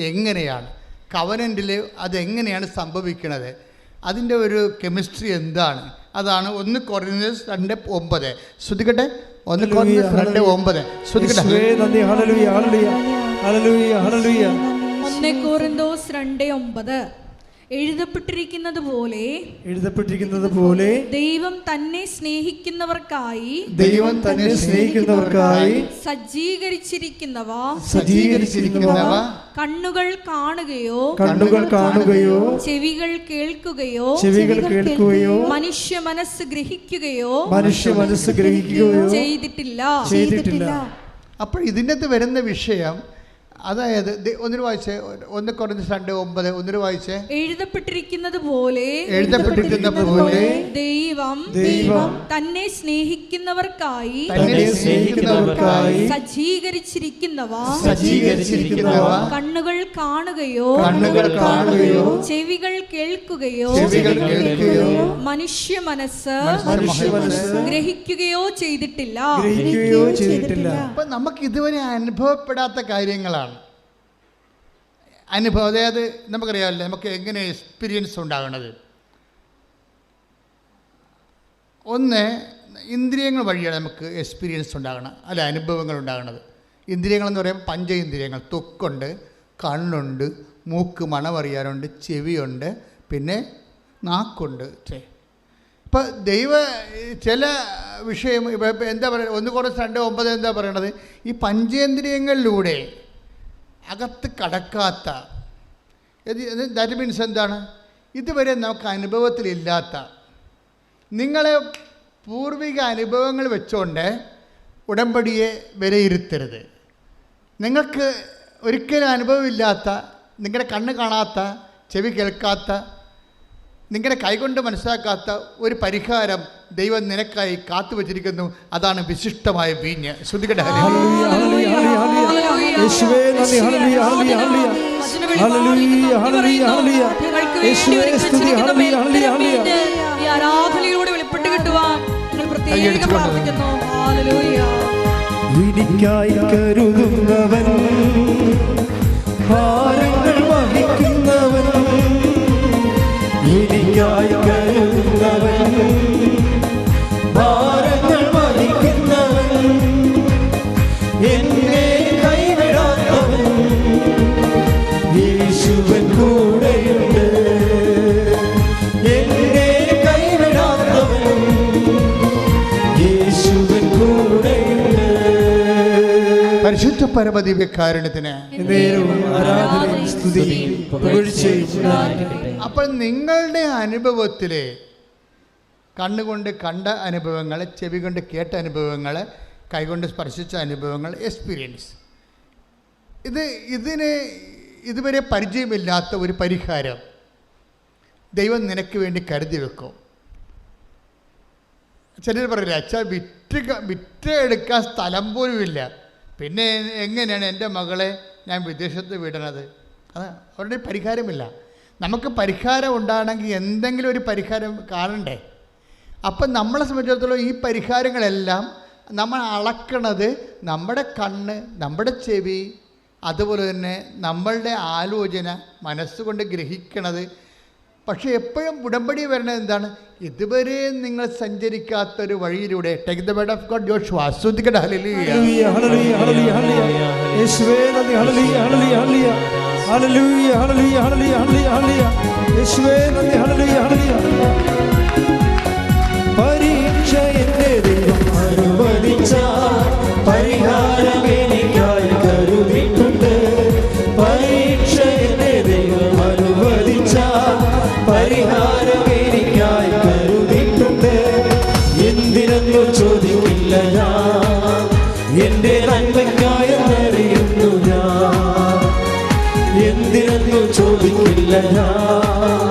എങ്ങനെയാണ്, കവനൻറ്റിൽ അതെങ്ങനെയാണ് സംഭവിക്കുന്നത്, അതിൻ്റെ ഒരു കെമിസ്ട്രി എന്താണ്? അതാണ് 1 കൊരിന്ത്യർ 2:9. ശ്രദ്ധിക്കട്ടെ, 1 കൊരിന്ത്യർ 2:9 ശ്രദ്ധിക്കട്ടെ. 1 കൊരിന്തോസ് 2:9 എഴുതപ്പെട്ടിരിക്കുന്നത് പോലെ ദൈവം തന്നെ സ്നേഹിക്കുന്നവർക്കായി സജ്ജീകരിച്ചിരിക്കുന്നവ കണ്ണുകൾ കാണുകയോ ചെവികൾ കേൾക്കുകയോ മനുഷ്യ മനസ്സ് ഗ്രഹിക്കുകയോ ചെയ്തിട്ടില്ല. അപ്പോൾ ഇതിനകത്ത് വരുന്ന വിഷയം, അതായത് ഒന്നിനു വായിച്ചേ, 1 കൊരിന്ത്യർ 2:9 ഒന്നിനു വായിച്ചേ. എഴുതപ്പെട്ടിരിക്കുന്നത് പോലെ ദൈവം തന്നെ സ്നേഹിക്കുന്നവർക്കായി സജ്ജീകരിച്ചിരിക്കുന്നവ കണ്ണുകൾ കാണുകയോ ചെവികൾ കേൾക്കുകയോ മനുഷ്യ മനസ്സ് ഗ്രഹിക്കുകയോ ചെയ്തിട്ടില്ല. അപ്പൊ നമുക്ക് ഇതുവരെ അനുഭവപ്പെടാത്ത കാര്യങ്ങളാണ്. അനുഭവം, അതായത് നമുക്കറിയാമല്ലോ നമുക്ക് എങ്ങനെ എക്സ്പീരിയൻസ് ഉണ്ടാകണത്. ഒന്ന്, ഇന്ദ്രിയങ്ങൾ വഴിയാണ് നമുക്ക് എക്സ്പീരിയൻസ് ഉണ്ടാകണം, അല്ല അനുഭവങ്ങൾ ഉണ്ടാകണത്. ഇന്ദ്രിയങ്ങളെന്ന് പറയുമ്പോൾ പഞ്ചേന്ദ്രിയങ്ങൾ, ത്വക്കുണ്ട്, കണ്ണുണ്ട്, മൂക്ക് മണമറിയാറുണ്ട്, ചെവിയുണ്ട്, പിന്നെ നാക്കുണ്ട്. ഇപ്പം ചില വിഷയം എന്താ പറയുക, 1 കൊരിന്ത്യർ 2:9 എന്താ പറയണത്? ഈ പഞ്ചേന്ദ്രിയങ്ങളിലൂടെ അകത്ത് കടക്കാത്ത, ദാറ്റ് മീൻസ് എന്താണ്? ഇതുവരെ നമുക്ക് അനുഭവത്തിലില്ലാത്ത, നിങ്ങളെ പൂർവിക അനുഭവങ്ങൾ വെച്ചുകൊണ്ട് ഉടമ്പടിയെ വിലയിരുത്തരുത്. നിങ്ങൾക്ക് ഒരിക്കലും അനുഭവമില്ലാത്ത, നിങ്ങളുടെ കണ്ണ് കാണാത്ത, ചെവി കേൾക്കാത്ത, നിങ്ങളുടെ കൈകൊണ്ട് മനസ്സിലാക്കാത്ത ഒരു പരിഹാരം ദൈവം നിനക്കായി കാത്തു വച്ചിരിക്കുന്നു. അതാണ് വിശിഷ്ടമായ വീഞ്ഞ്. ശ്രദ്ധിക്കട്ടെ. ആരാധനയിലൂടെ വെളിപ്പെട്ട് കിട്ടുവാൻ പ്രത്യേകം പ്രാർത്ഥിക്കുന്നു. എനിക്കായി കരുതുന്നവൻ, ഭാരങ്ങൾ വഹിക്കുന്നവൻ, എനിക്കായി കരുതുന്നവൻ, ഭാരങ്ങൾ വഹിക്കുന്നവൻ, എന്നെ കൈവിടാത്തവൻ, യേശുവൻ കൂടെയുണ്ട്. എന്നെ കൈവിടാത്തവൻ, യേശുവൻ കൂടെയുണ്ട്. പരിശുദ്ധ പരമദിവ്യകാരുണ്യത്തിന് അപ്പോൾ നിങ്ങളുടെ അനുഭവത്തിൽ കണ്ണുകൊണ്ട് കണ്ട അനുഭവങ്ങൾ, ചെവി കൊണ്ട് കേട്ട അനുഭവങ്ങൾ, കൈകൊണ്ട് സ്പർശിച്ച അനുഭവങ്ങൾ, എക്സ്പീരിയൻസ്, ഇതിന് ഇതുവരെ പരിചയമില്ലാത്ത ഒരു പരിഹാരം ദൈവം നിനക്ക് വേണ്ടി കരുതി വെക്കും. ചിലർ പറയില്ല, അച്ഛാ വിറ്റ് എടുക്കാൻ സ്ഥലം പോലുമില്ല, പിന്നെ എങ്ങനെയാണ് എൻ്റെ മകളെ ഞാൻ വിദേശത്ത് വിടണത്? അത് അവരുടെ പരിഹാരമില്ല. നമുക്ക് പരിഹാരം ഉണ്ടാകണമെങ്കിൽ എന്തെങ്കിലും ഒരു പരിഹാരം കാണണ്ടേ? അപ്പം നമ്മളെ സംബന്ധിച്ചിടത്തോളം ഈ പരിഹാരങ്ങളെല്ലാം നമ്മൾ അളക്കണത് നമ്മുടെ കണ്ണ്, നമ്മുടെ ചെവി, അതുപോലെ തന്നെ നമ്മളുടെ ആലോചന, മനസ്സുകൊണ്ട് ഗ്രഹിക്കണത്. പക്ഷേ എപ്പോഴും ഉടമ്പടി വരണത് എന്താണ്? ഇതുവരെ നിങ്ങൾ സഞ്ചരിക്കാത്തൊരു വഴിയിലൂടെ. Take the word of God. Joshua ശ്രദ്ധിക്കട്ടെ. ഹല്ലേലൂയ ഹല്ലേലൂയ ഹല്ലേലൂയ യേശുവേ നന്ദി. ഹല്ലേലൂയ ഹല്ലേലൂയ ഹല്ലേലൂയ ഹല്ലേലൂയ ഹല്ലേലൂയ ഹല്ലേലൂയ യേശുവേ നന്ദി. ഹല്ലേലൂയ ഹല്ലേലൂയ. പരീക്ഷ എന്റെ ദൈവം അനുവദിച്ച പരിഹാരം എനിക്കായി കരുതിയിട്ടുണ്ട്. പരീക്ഷ എന്റെ ദൈവം അനുവദിച്ച പരിഹാരം എനിക്കായി കരുതിയിട്ടുണ്ട്. എന്തിനെന്നു ചോദിക്കില്ല ഞാൻ, എന്റെ നന്മയ്ക്കായെന്നറിയുന്നു ഞാൻ. എന്തിനെന്നു ചോദിക്കില്ല ഞാൻ,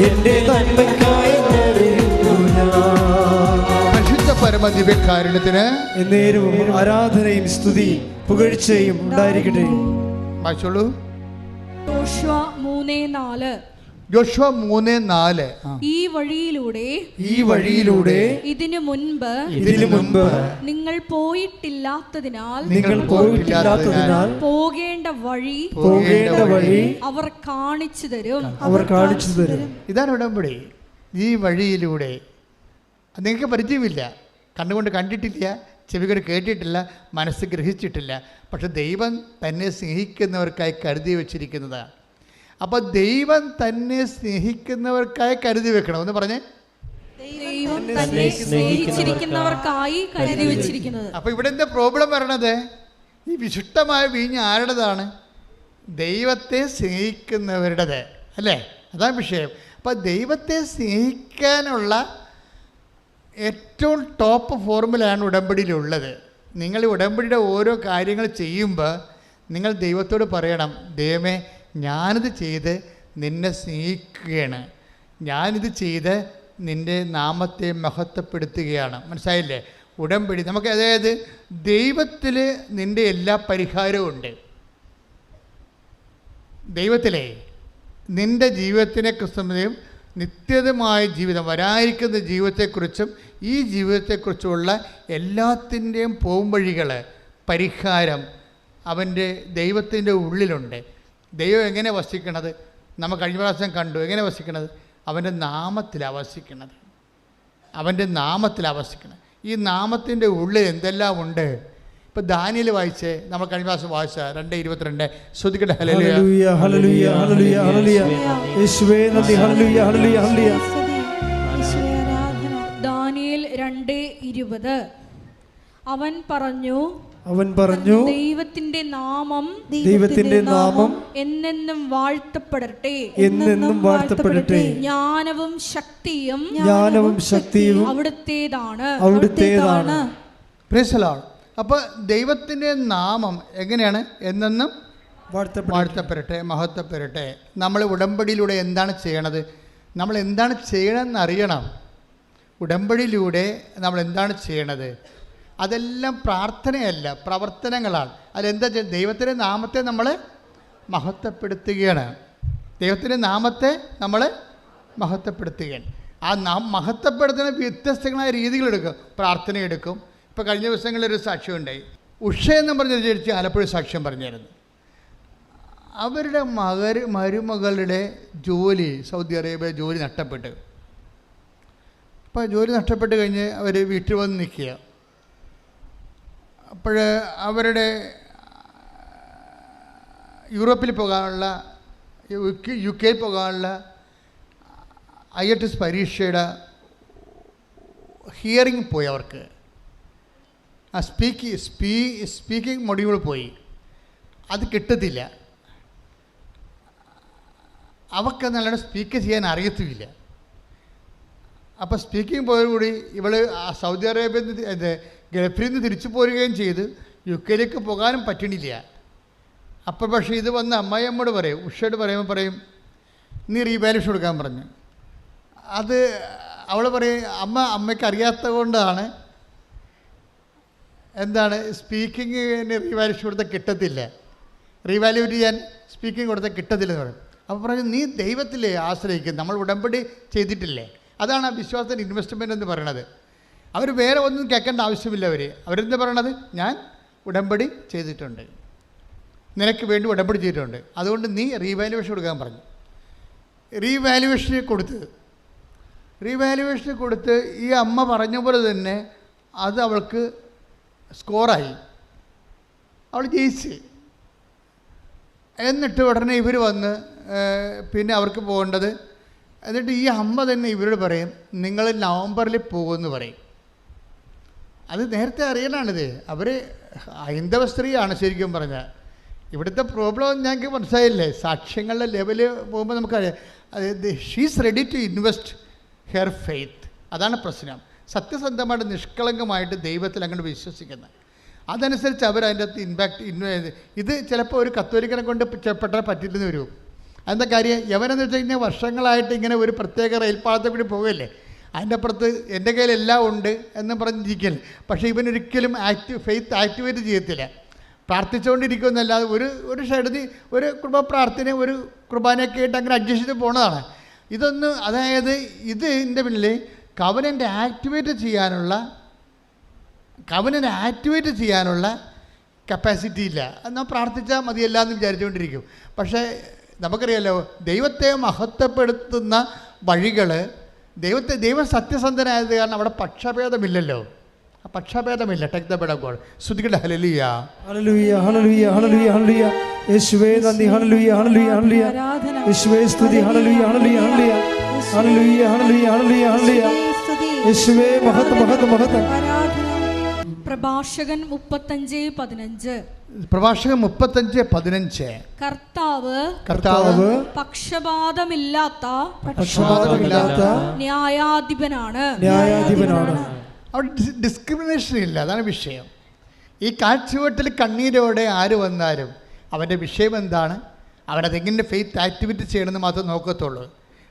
എന്റെ നന്മയ്ക്കായെന്നറിയുന്നു ഞാൻ. പരിശുദ്ധ പരമദിവ്യകാരുണ്യത്തിന് എന്നേരവും ആരാധനയും സ്തുതിയും പുകഴ്ചയും ഉണ്ടായിരിക്കട്ടെ. വായിച്ചോളൂ. യോശുവ 3:4 ജോഷുവ 3:4. ഈ വഴിയിലൂടെ ഇതിനു മുൻപ് നിങ്ങൾ പോയിട്ടില്ലാത്തതിനാൽ പോകേണ്ട വഴി അവർ കാണിച്ചു തരും. ഇതാണ് ഉടമ്പടി. ഈ വഴിയിലൂടെ നിങ്ങൾക്ക് പരിചയമില്ല, കണ്ണുകൊണ്ട് കണ്ടിട്ടില്ല, ചെവി കൊണ്ട് കേട്ടിട്ടില്ല, മനസ്സ് ഗ്രഹിച്ചിട്ടില്ല. പക്ഷെ ദൈവം തന്നെ സ്നേഹിക്കുന്നവർക്കായി കരുതി വച്ചിരിക്കുന്നതാണ്. അപ്പോൾ ദൈവം തന്നെ സ്നേഹിക്കുന്നവർക്കായി കരുതി വെക്കണം. ഒന്ന് പറഞ്ഞേ, ദൈവം തന്നെ സ്നേഹിച്ചിരിക്കുന്നവർക്കായി കരുതി വെച്ചിരിക്കുന്നത്. അപ്പോൾ ഇവിടെ എന്താ പ്രോബ്ലം വരണത്? ഈ വിശിഷ്ടമായ വീഞ്ഞ് ആരുടേതാണ്? ദൈവത്തെ സ്നേഹിക്കുന്നവരുടേത് അല്ലേ? അതാണ് വിഷയം. അപ്പോൾ ദൈവത്തെ സ്നേഹിക്കാനുള്ള ഏറ്റവും ടോപ്പ് ഫോർമുലയാണ് ഉടമ്പടിയിലുള്ളത്. നിങ്ങൾ ഉടമ്പടിയുടെ ഓരോ കാര്യങ്ങൾ ചെയ്യുമ്പോൾ നിങ്ങൾ ദൈവത്തോട് പറയണം, ദൈവമേ, ഞാനിത് ചെയ്ത് നിന്നെ സ്നേഹിക്കുകയാണ്, ഞാനിത് ചെയ്ത് നിൻ്റെ നാമത്തെ മഹത്വപ്പെടുത്തുകയാണ്. മനസ്സിലായില്ലേ? ഉടമ്പടി നമുക്ക്, അതായത് ദൈവത്തിൽ നിൻ്റെ എല്ലാ പരിഹാരവും ഉണ്ട്. ദൈവത്തിലെ നിൻ്റെ ജീവിതത്തിനെ കുറിച്ചും നിത്യതമായ ജീവിതം, വരാനിരിക്കുന്ന ജീവിതത്തെക്കുറിച്ചും ഈ ജീവിതത്തെക്കുറിച്ചുമുള്ള എല്ലാത്തിൻ്റെയും പോംവഴികൾ, പരിഹാരം അവൻ്റെ ദൈവത്തിൻ്റെ ഉള്ളിലുണ്ട്. ദൈവം എങ്ങനെ വസിക്കണത്? നമ്മൾ കഴിഞ്ഞ പ്രാവശ്യം കണ്ടു. എങ്ങനെ വസിക്കണത്? അവൻ്റെ നാമത്തിലാണ് വസിക്കണത്. അവൻ്റെ നാമത്തിലാണ് വസിക്കണത്. ഈ നാമത്തിൻ്റെ ഉള്ളിൽ എന്തെല്ലാം ഉണ്ട്? ഇപ്പം ദാനിയേൽ വായിച്ചേ, നമ്മൾ കഴിഞ്ഞ പ്രാവശ്യം വായിച്ച 2:22. ശ്രദ്ധിക്കട്ടെ. ഹല്ലേലൂയ ഹല്ലേലൂയ ഹല്ലേലൂയ ഹല്ലേലൂയ യേശുവേ നന്ദി. ഹല്ലേലൂയ ഹല്ലേലൂയ ഹല്ലേലൂയ. ദാനിയേൽ 2:20. അവൻ പറഞ്ഞു ദൈവത്തിന്റെ നാമം എന്നെന്നും വാഴ്ത്തപ്പെടട്ടെ. ജ്ഞാനവും ശക്തിയും അവിടുത്തേതാണ്. Praise the Lord. അപ്പോൾ ദൈവത്തിൻ്റെ നാമം എങ്ങനെയാണ്? എന്നെന്നും വാഴ്ത്തപ്പെടട്ടെ, മഹത്വപ്പെടട്ടെ. നമ്മൾ ഉടമ്പടിയിലൂടെ എന്താണ് ചെയ്യണത്? നമ്മൾ എന്താണ് ചെയ്യണമെന്ന് അറിയണം. ഉടമ്പടിയിലൂടെ നമ്മൾ എന്താണ് ചെയ്യണത്? അതെല്ലാം പ്രാർത്ഥനയല്ല, പ്രവർത്തനങ്ങളാണ്. അതെന്താ ചെയ്യുക? ദൈവത്തിൻ്റെ നാമത്തെ നമ്മൾ മഹത്വപ്പെടുത്തുകയാണ്. ദൈവത്തിൻ്റെ നാമത്തെ നമ്മൾ മഹത്വപ്പെടുത്തുകയാണ്. ആ മഹത്വപ്പെടുത്തുന്ന വ്യത്യസ്തങ്ങളായ രീതികളെടുക്കും. പ്രാർത്ഥന എടുക്കും. ഇപ്പോൾ കഴിഞ്ഞ ദിവസങ്ങളിലൊരു സാക്ഷ്യമുണ്ടായി. ഉഷ എന്ന് പറഞ്ഞ ചേച്ചി ആലപ്പുഴ സാക്ഷ്യം പറഞ്ഞിരുന്നു. അവരുടെ മരുമകളുടെ ജോലി, സൗദി അറേബ്യ ജോലി നഷ്ടപ്പെട്ടു. അപ്പോൾ ജോലി നഷ്ടപ്പെട്ട് കഴിഞ്ഞ് അവർ വീട്ടിൽ വന്ന് നിൽക്കുക. അപ്പോൾ അവരുടെ യൂറോപ്പിൽ പോകാനുള്ള, യു കെയിൽ പോകാനുള്ള IELTS പരീക്ഷയുടെ ഹിയറിംഗ് പോയി. അവർക്ക് ആ സ്പീക്കിംഗ് മൊഡ്യൂൾ പോയി. അത് കിട്ടത്തില്ല. അവർക്ക് നല്ലോണം സ്പീക്ക് ചെയ്യാൻ അറിയത്തുമില്ല. അപ്പോൾ സ്പീക്കിംഗ് പോയതോടുകൂടി ഇവൾ സൗദി അറേബ്യയിൽ നിന്ന്, ഗൾഫിൽ നിന്ന് തിരിച്ചു പോരുകയും ചെയ്ത് UK പോകാനും പറ്റണില്ല. അപ്പോൾ പക്ഷേ ഇത് വന്ന് അമ്മായിയമ്മോട് പറയും, ഉഷയോട് പറയുമ്പോൾ പറയും, നീ റീവാലുവേഷൻ കൊടുക്കാൻ പറഞ്ഞു. അത് അവൾ പറയും, അമ്മയ്ക്ക് അറിയാത്തത് കൊണ്ടാണ്, എന്താണ് സ്പീക്കിങ്ങിന് റീവാലുവേഷൻ കൊടുത്താൽ കിട്ടത്തില്ല, റീവാലുവേറ്റ് ചെയ്യാൻ സ്പീക്കിംഗ് കൊടുത്താൽ കിട്ടത്തില്ലെന്ന് പറയും. അപ്പോൾ പറഞ്ഞു, നീ ദൈവത്തിലെ ആശ്രയിക്കും, നമ്മൾ ഉടമ്പടി ചെയ്തിട്ടില്ലേ. അതാണ് ആ വിശ്വാസത്തിൻ്റെ ഇൻവെസ്റ്റ്മെൻ്റ് എന്ന് പറയണത്. അവർ വേറെ ഒന്നും കേൾക്കേണ്ട ആവശ്യമില്ല. അവരെന്താ പറയണത്? ഞാൻ ഉടമ്പടി ചെയ്തിട്ടുണ്ട്, നിനക്ക് വേണ്ടി ഉടമ്പടി ചെയ്തിട്ടുണ്ട്, അതുകൊണ്ട് നീ റീവാലുവേഷൻ കൊടുക്കാൻ പറഞ്ഞു. റീവാലുവേഷന് കൊടുത്ത് ഈ അമ്മ പറഞ്ഞ പോലെ തന്നെ അത് അവൾക്ക് സ്കോറായി, അവൾ ജയിച്ച്. എന്നിട്ട് ഉടനെ ഇവർ വന്ന് പിന്നെ അവർക്ക് പോകേണ്ടത്, എന്നിട്ട് ഈ അമ്മ തന്നെ ഇവരോട് പറയും, നിങ്ങൾ നവംബറിൽ പോകുമെന്ന് പറയും. അത് നേരത്തെ അറിയണാണിത്. അവർ ഹൈന്ദവ സ്ത്രീയാണ് ശരിക്കും പറഞ്ഞാൽ. ഇവിടുത്തെ പ്രോബ്ലം ഞങ്ങൾക്ക് മനസ്സിലായില്ലേ? സാക്ഷ്യങ്ങളുടെ ലെവല് പോകുമ്പോൾ നമുക്കറിയാം. She's ready to invest her faith. അതാണ് പ്രശ്നം. സത്യസന്ധമായിട്ട് നിഷ്കളങ്കമായിട്ട് ദൈവത്തിൽ അങ്ങോട്ട് വിശ്വസിക്കുന്നത്. അതനുസരിച്ച് അവരതിൻ്റെ അകത്ത് ഇത് ചിലപ്പോൾ ഒരു കത്തോലിക്കനെ കൊണ്ട് പെട്ടാൽ പറ്റില്ലെന്ന് വരും. അതിൻ്റെ കാര്യം എവനെന്ന് വെച്ച് കഴിഞ്ഞാൽ വർഷങ്ങളായിട്ട് ഇങ്ങനെ ഒരു പ്രത്യേക റെയിൽപ്പാളത്തെ കൂടി പോവുകയല്ലേ, അതിൻ്റെ അപ്പുറത്ത് എൻ്റെ കയ്യിൽ എല്ലാം ഉണ്ട് എന്ന് പറഞ്ഞിരിക്കല്ലേ. പക്ഷേ ഇവനൊരിക്കലും ഫെയ്ത്ത് ആക്ടിവേറ്റ് ചെയ്യത്തില്ല. പ്രാർത്ഥിച്ചുകൊണ്ടിരിക്കുമെന്നല്ലാതെ ഒരു ഷെഡതി ഒരു കുടുംബ പ്രാർത്ഥന, ഒരു കുർബാനയൊക്കെ ആയിട്ട് അങ്ങനെ അഡ്ജസ്റ്റ് ചെയ്ത് പോണതാണ്. ഇതൊന്ന്, അതായത് ഇതിൻ്റെ പിന്നിൽ കവനൻ്റ് ആക്ടിവേറ്റ് ചെയ്യാനുള്ള കപ്പാസിറ്റി ഇല്ല. എന്നാൽ പ്രാർത്ഥിച്ചാൽ മതിയല്ല എന്ന് വിചാരിച്ചുകൊണ്ടിരിക്കും. പക്ഷേ നമുക്കറിയാലോ, ദൈവത്തെ മഹത്വപ്പെടുത്തുന്ന വഴികൾ, ദൈവം സത്യസന്ധനായത് കാരണം അവിടെ പക്ഷഭേദമില്ലല്ലോ. ആ പക്ഷഭേദമില്ല. Take the word of God. സ്തുതിക്കട്ടെ. ഹല്ലേലൂയ, ഹല്ലേലൂയ, ഹല്ലേലൂയ, ഹല്ലേലൂയ, ഹല്ലേലൂയ. യേശുവേ നന്ദി. ഹല്ലേലൂയ, ഹല്ലേലൂയ, ഹല്ലേലൂയ. യേശുവേ സ്തുതി. ഹല്ലേലൂയ, ഹല്ലേലൂയ, ഹല്ലേലൂയ. ഹല്ലേലൂയ, ഹല്ലേലൂയ, ഹല്ലേലൂയ, ഹല്ലേലൂയ. യേശുവേ മഹത്വം, മഹത്വം, മഹത്വം. പ്രഭാഷകൻ 35:15. പ്രഭാഷകൻ 35:15. കർത്താവ് പക്ഷപാതമില്ലാത്ത ന്യായാധിപനാണ്. അവിടെ ഡിസ്ക്രിമിനേഷൻ ഇല്ല. അതാണ് വിഷയം. ഈ കാഴ്ചവെട്ടിൽ കണ്ണീരോടെ ആര് വന്നാലും അവൻ്റെ വിഷയം എന്താണ്, അവനതെങ്ങനെ ഫെയ്ത്ത് ആക്ടിവിറ്റി ചെയ്യണമെന്ന് മാത്രമേ നോക്കത്തുള്ളൂ.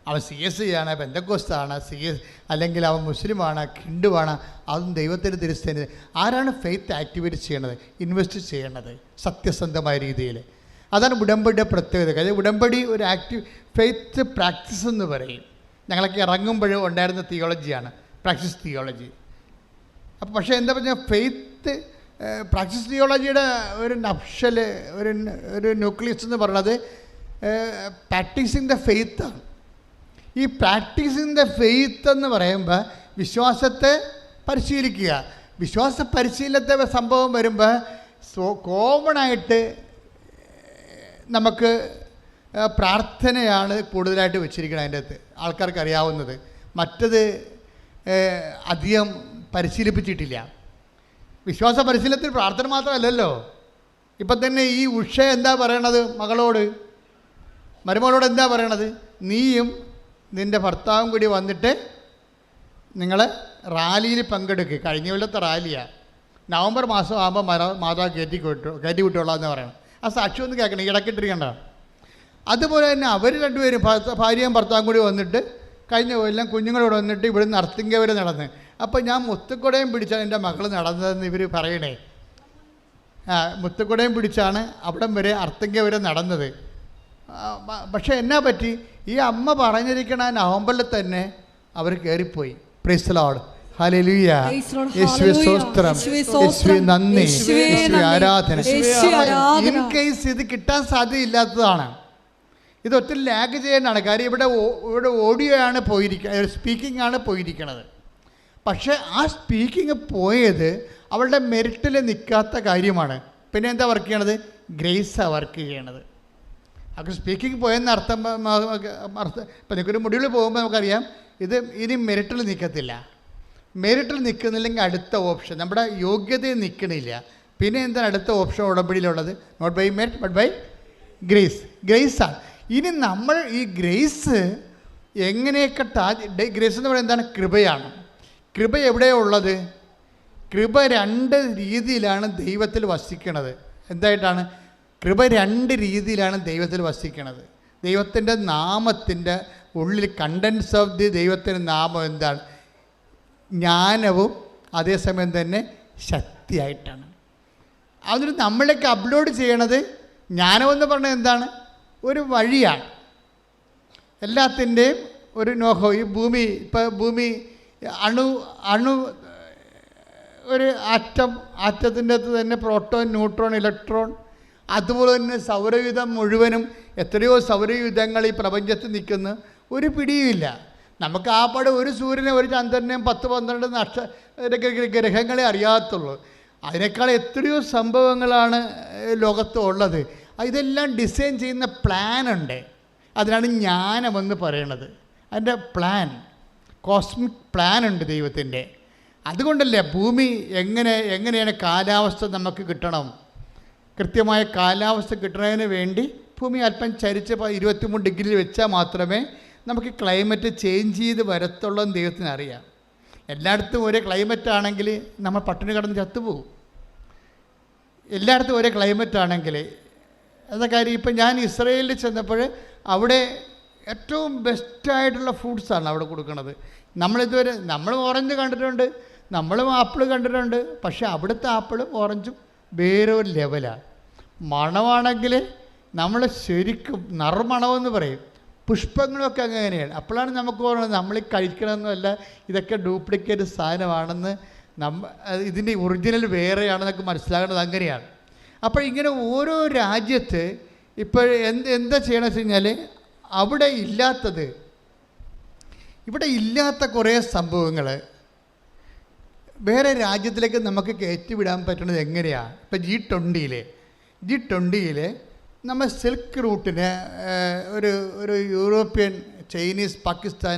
അവൻ CS ആണ്, പെന്തക്കോസ്താണ്, അല്ലെങ്കിൽ അവൻ മുസ്ലിമാണ്, ഹിന്ദുവാണ്, അതും ദൈവത്തിൻ്റെ തിരുസ്ഥേന. ആരാണ് ഫെയ്ത്ത് ആക്ടിവേറ്റ് ചെയ്യണത്, ഇൻവെസ്റ്റ് ചെയ്യണത് സത്യസന്ധമായ രീതിയിൽ? അതാണ് ഉടമ്പടിയുടെ പ്രത്യേകത. കാര്യം ഉടമ്പടി ഒരു ഫെയ്ത്ത് പ്രാക്ടീസ് എന്ന് പറയും. ഞങ്ങളൊക്കെ ഇറങ്ങുമ്പോഴും ഉണ്ടായിരുന്ന തിയോളജിയാണ് പ്രാക്ടീസ് തിയോളജി. അപ്പോൾ പക്ഷേ എന്താ പറഞ്ഞാൽ, ഫെയ്ത്ത് പ്രാക്ടീസ് തിയോളജിയുടെ ഒരു നപ്ഷൽ, ഒരു ന്യൂക്ലിയസ് എന്ന് പറയുന്നത് പ്രാക്ടീസിങ് ദ ഫെയ്ത്താണ്. ഈ പ്രാക്ടീസിങ് ദ ഫെയ്ത്ത് എന്ന് പറയുമ്പോൾ വിശ്വാസത്തെ പരിശീലിക്കുക. വിശ്വാസ പരിശീലനത്തെ സംഭവം വരുമ്പോൾ കോമണായിട്ട് നമുക്ക് പ്രാർത്ഥനയാണ് കൂടുതലായിട്ട് വെച്ചിരിക്കുന്നത്. അതിൻ്റെ അകത്ത് ആൾക്കാർക്ക് അറിയാവുന്നത്. മറ്റത് അധികം പരിശീലിപ്പിച്ചിട്ടില്ല. വിശ്വാസ പരിശീലനത്തിൽ പ്രാർത്ഥന മാത്രമല്ലല്ലോ. ഇപ്പം തന്നെ ഈ ഉഷ എന്താ പറയണത് മരുമകളോട് എന്താ പറയണത്? നീയും നിൻ്റെ ഭർത്താവും കൂടി വന്നിട്ട് നിങ്ങൾ റാലിയിൽ പങ്കെടുക്കുക. കഴിഞ്ഞ കൊല്ലത്തെ റാലിയാണ്. നവംബർ മാസം ആകുമ്പോൾ മാതാവ് കയറ്റി വിട്ടോളാം എന്ന് പറയണം. ആ സാക്ഷ്യം ഒന്ന് കേൾക്കണം, ഇടയ്ക്കിട്ടിരിക്കേണ്ട. അതുപോലെ തന്നെ അവർ രണ്ടുപേരും ഭാര്യയും ഭർത്താവും കൂടി വന്നിട്ട് കഴിഞ്ഞ കൊല്ലം കുഞ്ഞുങ്ങളോട് വന്നിട്ട് ഇവിടുന്ന് അർത്തിങ്ക വരെ നടന്ന്. അപ്പോൾ ഞാൻ മുത്തുക്കുടയും പിടിച്ചാണ് എൻ്റെ മകൾ നടന്നതെന്ന് ഇവർ പറയണേ. മുത്തുക്കുടയും പിടിച്ചാണ് അവിടം വരെ അർത്തിങ്ക വരെ നടന്നത്. പക്ഷേ എന്നാ പറ്റി, ഈ അമ്മ പറഞ്ഞിരിക്കണ നവംബറിൽ തന്നെ അവർ കയറിപ്പോയി. പ്രൈസ് ദി ലോർഡ്, ഹല്ലേലൂയ, യേശുവേ സ്തോത്രം, യേശുവേ നന്ദി, യേശുവേ ആരാധന. ഇൻ കേസ് ഇത് കിട്ടാൻ സാധ്യതയില്ലാത്തതാണ്. ഇത് ഒത്തിരി ലാഗ് ചെയ്യാനാണ്. കാര്യം ഇവിടെ ഓഡിയോ ആണ് പോയിരിക്കുന്നത്, സ്പീക്കിംഗ് ആണ് പോയിരിക്കുന്നത്. പക്ഷേ ആ സ്പീക്കിംഗ് പോയത് അവളുടെ മെറിറ്റിൽ നിൽക്കാത്ത കാര്യമാണ്. പിന്നെ എന്താ വർക്ക് ചെയ്യണത്? ഗ്രേസാണ് വർക്ക് ചെയ്യണത്. അപ്പോൾ സ്പീക്കിംഗ് പോയെന്ന് അർത്ഥം ഇപ്പം നിങ്ങൾക്കൊരു മുടിയിൽ പോകുമ്പോൾ നമുക്കറിയാം ഇനി മെറിറ്റിൽ നിൽക്കത്തില്ല. മെറിറ്റിൽ നിൽക്കുന്നില്ലെങ്കിൽ അടുത്ത ഓപ്ഷൻ നമ്മുടെ യോഗ്യതയിൽ നിൽക്കണില്ല. പിന്നെ എന്താണ് അടുത്ത ഓപ്ഷൻ ഉടമ്പടിയിലുള്ളത്? Not by merit but by ഗ്രേസാണ്. ഇനി നമ്മൾ ഈ ഗ്രേസ് എങ്ങനെയൊക്കെ ഗ്രേസ് എന്ന് പറയുന്നത് എന്താണ്? കൃപയാണ്. കൃപ എവിടെയാണ് ഉള്ളത്? കൃപ 2 രീതിയിലാണ് ദൈവത്തിൽ വസിക്കണത്. എന്തായിട്ടാണ്? കൃപ 2 രീതിയിലാണ് ദൈവത്തിൽ വസിക്കണത്. ദൈവത്തിൻ്റെ നാമത്തിൻ്റെ ഉള്ളിൽ കണ്ടൻസ് ഓഫ് ദൈവത്തിൻ്റെ നാമം എന്താണ്? ജ്ഞാനവും അതേസമയം തന്നെ ശക്തിയായിട്ടാണ്. അതിന് നമ്മളിലേക്ക് അപ്ലോഡ് ചെയ്യണത് ജ്ഞാനമെന്ന് പറഞ്ഞാൽ എന്താണ്? ഒരു വഴിയാണ്. എല്ലാത്തിൻ്റെയും ഒരു നോഹോ. ഈ ഭൂമി അണു ഒരു ആറ്റത്തിൻ്റെ അകത്ത് തന്നെ പ്രോട്ടോൺ, ന്യൂട്രോൺ, ഇലക്ട്രോൺ, അതുപോലെ തന്നെ സൗരയുധം മുഴുവനും എത്രയോ സൗരയുധങ്ങൾ ഈ പ്രപഞ്ചത്തിൽ നിൽക്കുന്ന ഒരു പിടിയുമില്ല. നമുക്ക് ആപ്പാട് ഒരു സൂര്യനെ, ഒരു ചന്ദ്രനെയും 10-12 ഗ്രഹങ്ങളെ അറിയാത്തുള്ളൂ. അതിനേക്കാൾ എത്രയോ സംഭവങ്ങളാണ് ലോകത്ത് ഉള്ളത്. ഇതെല്ലാം ഡിസൈൻ ചെയ്യുന്ന പ്ലാനുണ്ട്. അതിനാണ് ജ്ഞാനമെന്ന് പറയണത്. അതിൻ്റെ കോസ്മിക് പ്ലാനുണ്ട് ദൈവത്തിൻ്റെ. അതുകൊണ്ടല്ലേ ഭൂമി എങ്ങനെയാണ് കാലാവസ്ഥ നമുക്ക് കിട്ടണം. കൃത്യമായ കാലാവസ്ഥ കിട്ടുന്നതിന് വേണ്ടി ഭൂമി അല്പം ചരിച്ച് 23 ഡിഗ്രിയിൽ വെച്ചാൽ മാത്രമേ നമുക്ക് ക്ലൈമറ്റ് ചേഞ്ച് ചെയ്ത് വരത്തുള്ളൂ എന്ന് ദൈവത്തിന് അറിയാം. എല്ലായിടത്തും ഒരേ ക്ലൈമറ്റ് ആണെങ്കിൽ നമ്മൾ പട്ടിണി കിടന്ന് ചത്തുപോകും. എല്ലായിടത്തും ഒരേ ക്ലൈമറ്റ് ആണെങ്കിൽ എന്താ കാര്യം? ഇപ്പം ഞാൻ ഇസ്രയേലിൽ ചെന്നപ്പോൾ അവിടെ ഏറ്റവും ബെസ്റ്റായിട്ടുള്ള ഫ്രൂട്ട്സാണ് അവിടെ കൊടുക്കുന്നത്. നമ്മൾ ഓറഞ്ച് കണ്ടിട്ടുണ്ട്, നമ്മളും ആപ്പിൾ കണ്ടിട്ടുണ്ട്. പക്ഷേ അവിടുത്തെ ആപ്പിളും ഓറഞ്ചും വേറൊരു ലെവലാണ്. മണമാണെങ്കിൽ നമ്മൾ ശരിക്കും നറുമണമെന്ന് പറയും. പുഷ്പങ്ങളൊക്കെ അങ്ങനെയാണ്. അപ്പോഴാണ് നമുക്ക് പറയുന്നത് നമ്മൾ കഴിക്കണമെന്നല്ല, ഇതൊക്കെ ഡ്യൂപ്ലിക്കേറ്റ് സാധനമാണെന്ന്, ഇതിൻ്റെ ഒറിജിനൽ വേറെയാണെന്നൊക്കെ മനസ്സിലാകുന്നത് അങ്ങനെയാണ്. അപ്പോൾ ഇങ്ങനെ ഓരോ രാജ്യത്ത് ഇപ്പോൾ എന്താ ചെയ്യണമെന്ന് വെച്ച് കഴിഞ്ഞാൽ, ഇവിടെ ഇല്ലാത്ത കുറേ സംഭവങ്ങൾ വേറെ രാജ്യത്തിലേക്ക് നമുക്ക് കയറ്റിവിടാൻ പറ്റുന്നത് എങ്ങനെയാണ്? ഇപ്പോൾ G20 നമ്മൾ സിൽക്ക് റൂട്ടിന് ഒരു യൂറോപ്യൻ, ചൈനീസ്, പാകിസ്ഥാൻ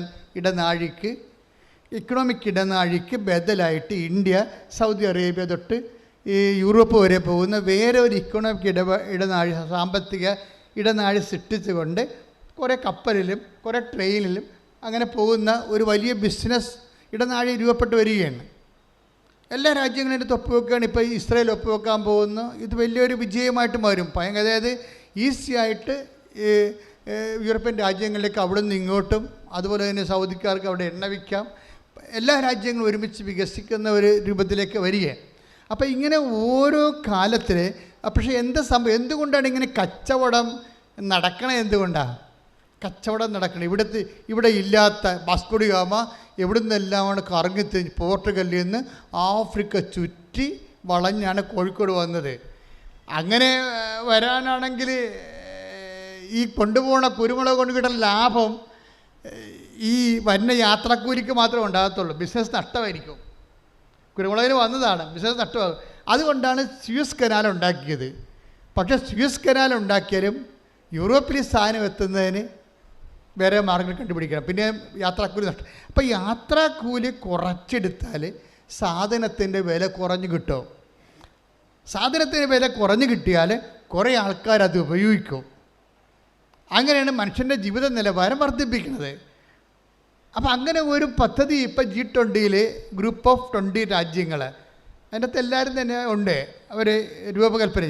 ഇക്കണോമിക് ഇടനാഴിക്ക് ബദലായിട്ട് ഇന്ത്യ, സൗദി അറേബ്യ തൊട്ട് ഈ യൂറോപ്പ് വരെ പോകുന്ന വേറെ ഒരു ഇക്കണോമിക് ഇടനാഴി, സാമ്പത്തിക ഇടനാഴി സൃഷ്ടിച്ചുകൊണ്ട് കുറേ കപ്പലിലും കുറേ ട്രെയിനിലും അങ്ങനെ പോകുന്ന ഒരു വലിയ ബിസിനസ് ഇടനാഴി രൂപപ്പെട്ട് വരികയാണ്. എല്ലാ രാജ്യങ്ങളും എടുത്ത് ഒപ്പുവെക്കുകയാണ്. ഇപ്പോൾ ഇസ്രായേൽ ഒപ്പുവെക്കാൻ പോകുന്നു. ഇത് വലിയൊരു വിജയമായിട്ട് മാറും. അതായത് ഈസി ആയിട്ട് യൂറോപ്യൻ രാജ്യങ്ങളിലേക്ക് അവിടെ നിന്ന് ഇങ്ങോട്ടും, അതുപോലെ തന്നെ സൗദിക്കാർക്ക് അവിടെ എണ്ണ വിൽക്കാം. എല്ലാ രാജ്യങ്ങളും ഒരുമിച്ച് വികസിക്കുന്ന ഒരു രൂപത്തിലേക്ക് വരികയാണ്. അപ്പോൾ ഇങ്ങനെ ഓരോ കാലത്തിൽ പക്ഷേ എന്തുകൊണ്ടാണ് ഇങ്ങനെ കച്ചവടം നടക്കണത്? കച്ചവടം നടക്കണം. ഇവിടെ ഇല്ലാത്ത വാസ്കോ ഡി ഗാമ എവിടെ നിന്നെല്ലാമാണ് കറങ്ങിത്തിരിഞ്ഞ് പോർട്ടുഗലിൽ നിന്ന് ആഫ്രിക്ക ചുറ്റി വളഞ്ഞാണ് കോഴിക്കോട് വന്നത്. അങ്ങനെ വരാനാണെങ്കിൽ ഈ കൊണ്ടുപോകണ കുരുമുളക് കൊണ്ട് കിട്ടുന്ന ലാഭം ഈ വന്ന യാത്രാക്കൂലിക്ക് മാത്രമേ ഉണ്ടാകത്തുള്ളൂ. ബിസിനസ് നഷ്ടമായിരിക്കും. കുരുമുളകിന് വന്നതാണ്, ബിസിനസ് നഷ്ടമാകും. അതുകൊണ്ടാണ് സ്യൂസ് കനാൽ ഉണ്ടാക്കിയത്. പക്ഷേ സ്യൂസ് കനാൽ ഉണ്ടാക്കിയാലും യൂറോപ്പിൽ സാധനം എത്തുന്നതിന് വേറെ മാർഗ്ഗങ്ങൾ കണ്ടുപിടിക്കണം. പിന്നെ യാത്രാക്കൂലി നഷ്ടം. അപ്പോൾ യാത്രാക്കൂലി കുറച്ചെടുത്താൽ സാധനത്തിൻ്റെ വില കുറഞ്ഞു കിട്ടും. സാധനത്തിൻ്റെ വില കുറഞ്ഞു കിട്ടിയാൽ കുറേ ആൾക്കാരത് ഉപയോഗിക്കും. അങ്ങനെയാണ് മനുഷ്യൻ്റെ ജീവിത നിലവാരം വർദ്ധിപ്പിക്കുന്നത്. അപ്പോൾ അങ്ങനെ ഒരു പദ്ധതി ഇപ്പോൾ G20 ഗ്രൂപ്പ് ഓഫ് 20 രാജ്യങ്ങൾ, അതിൻ്റെ അകത്ത് എല്ലാവരും തന്നെ ഉണ്ട്. അവർ രൂപകൽപ്പന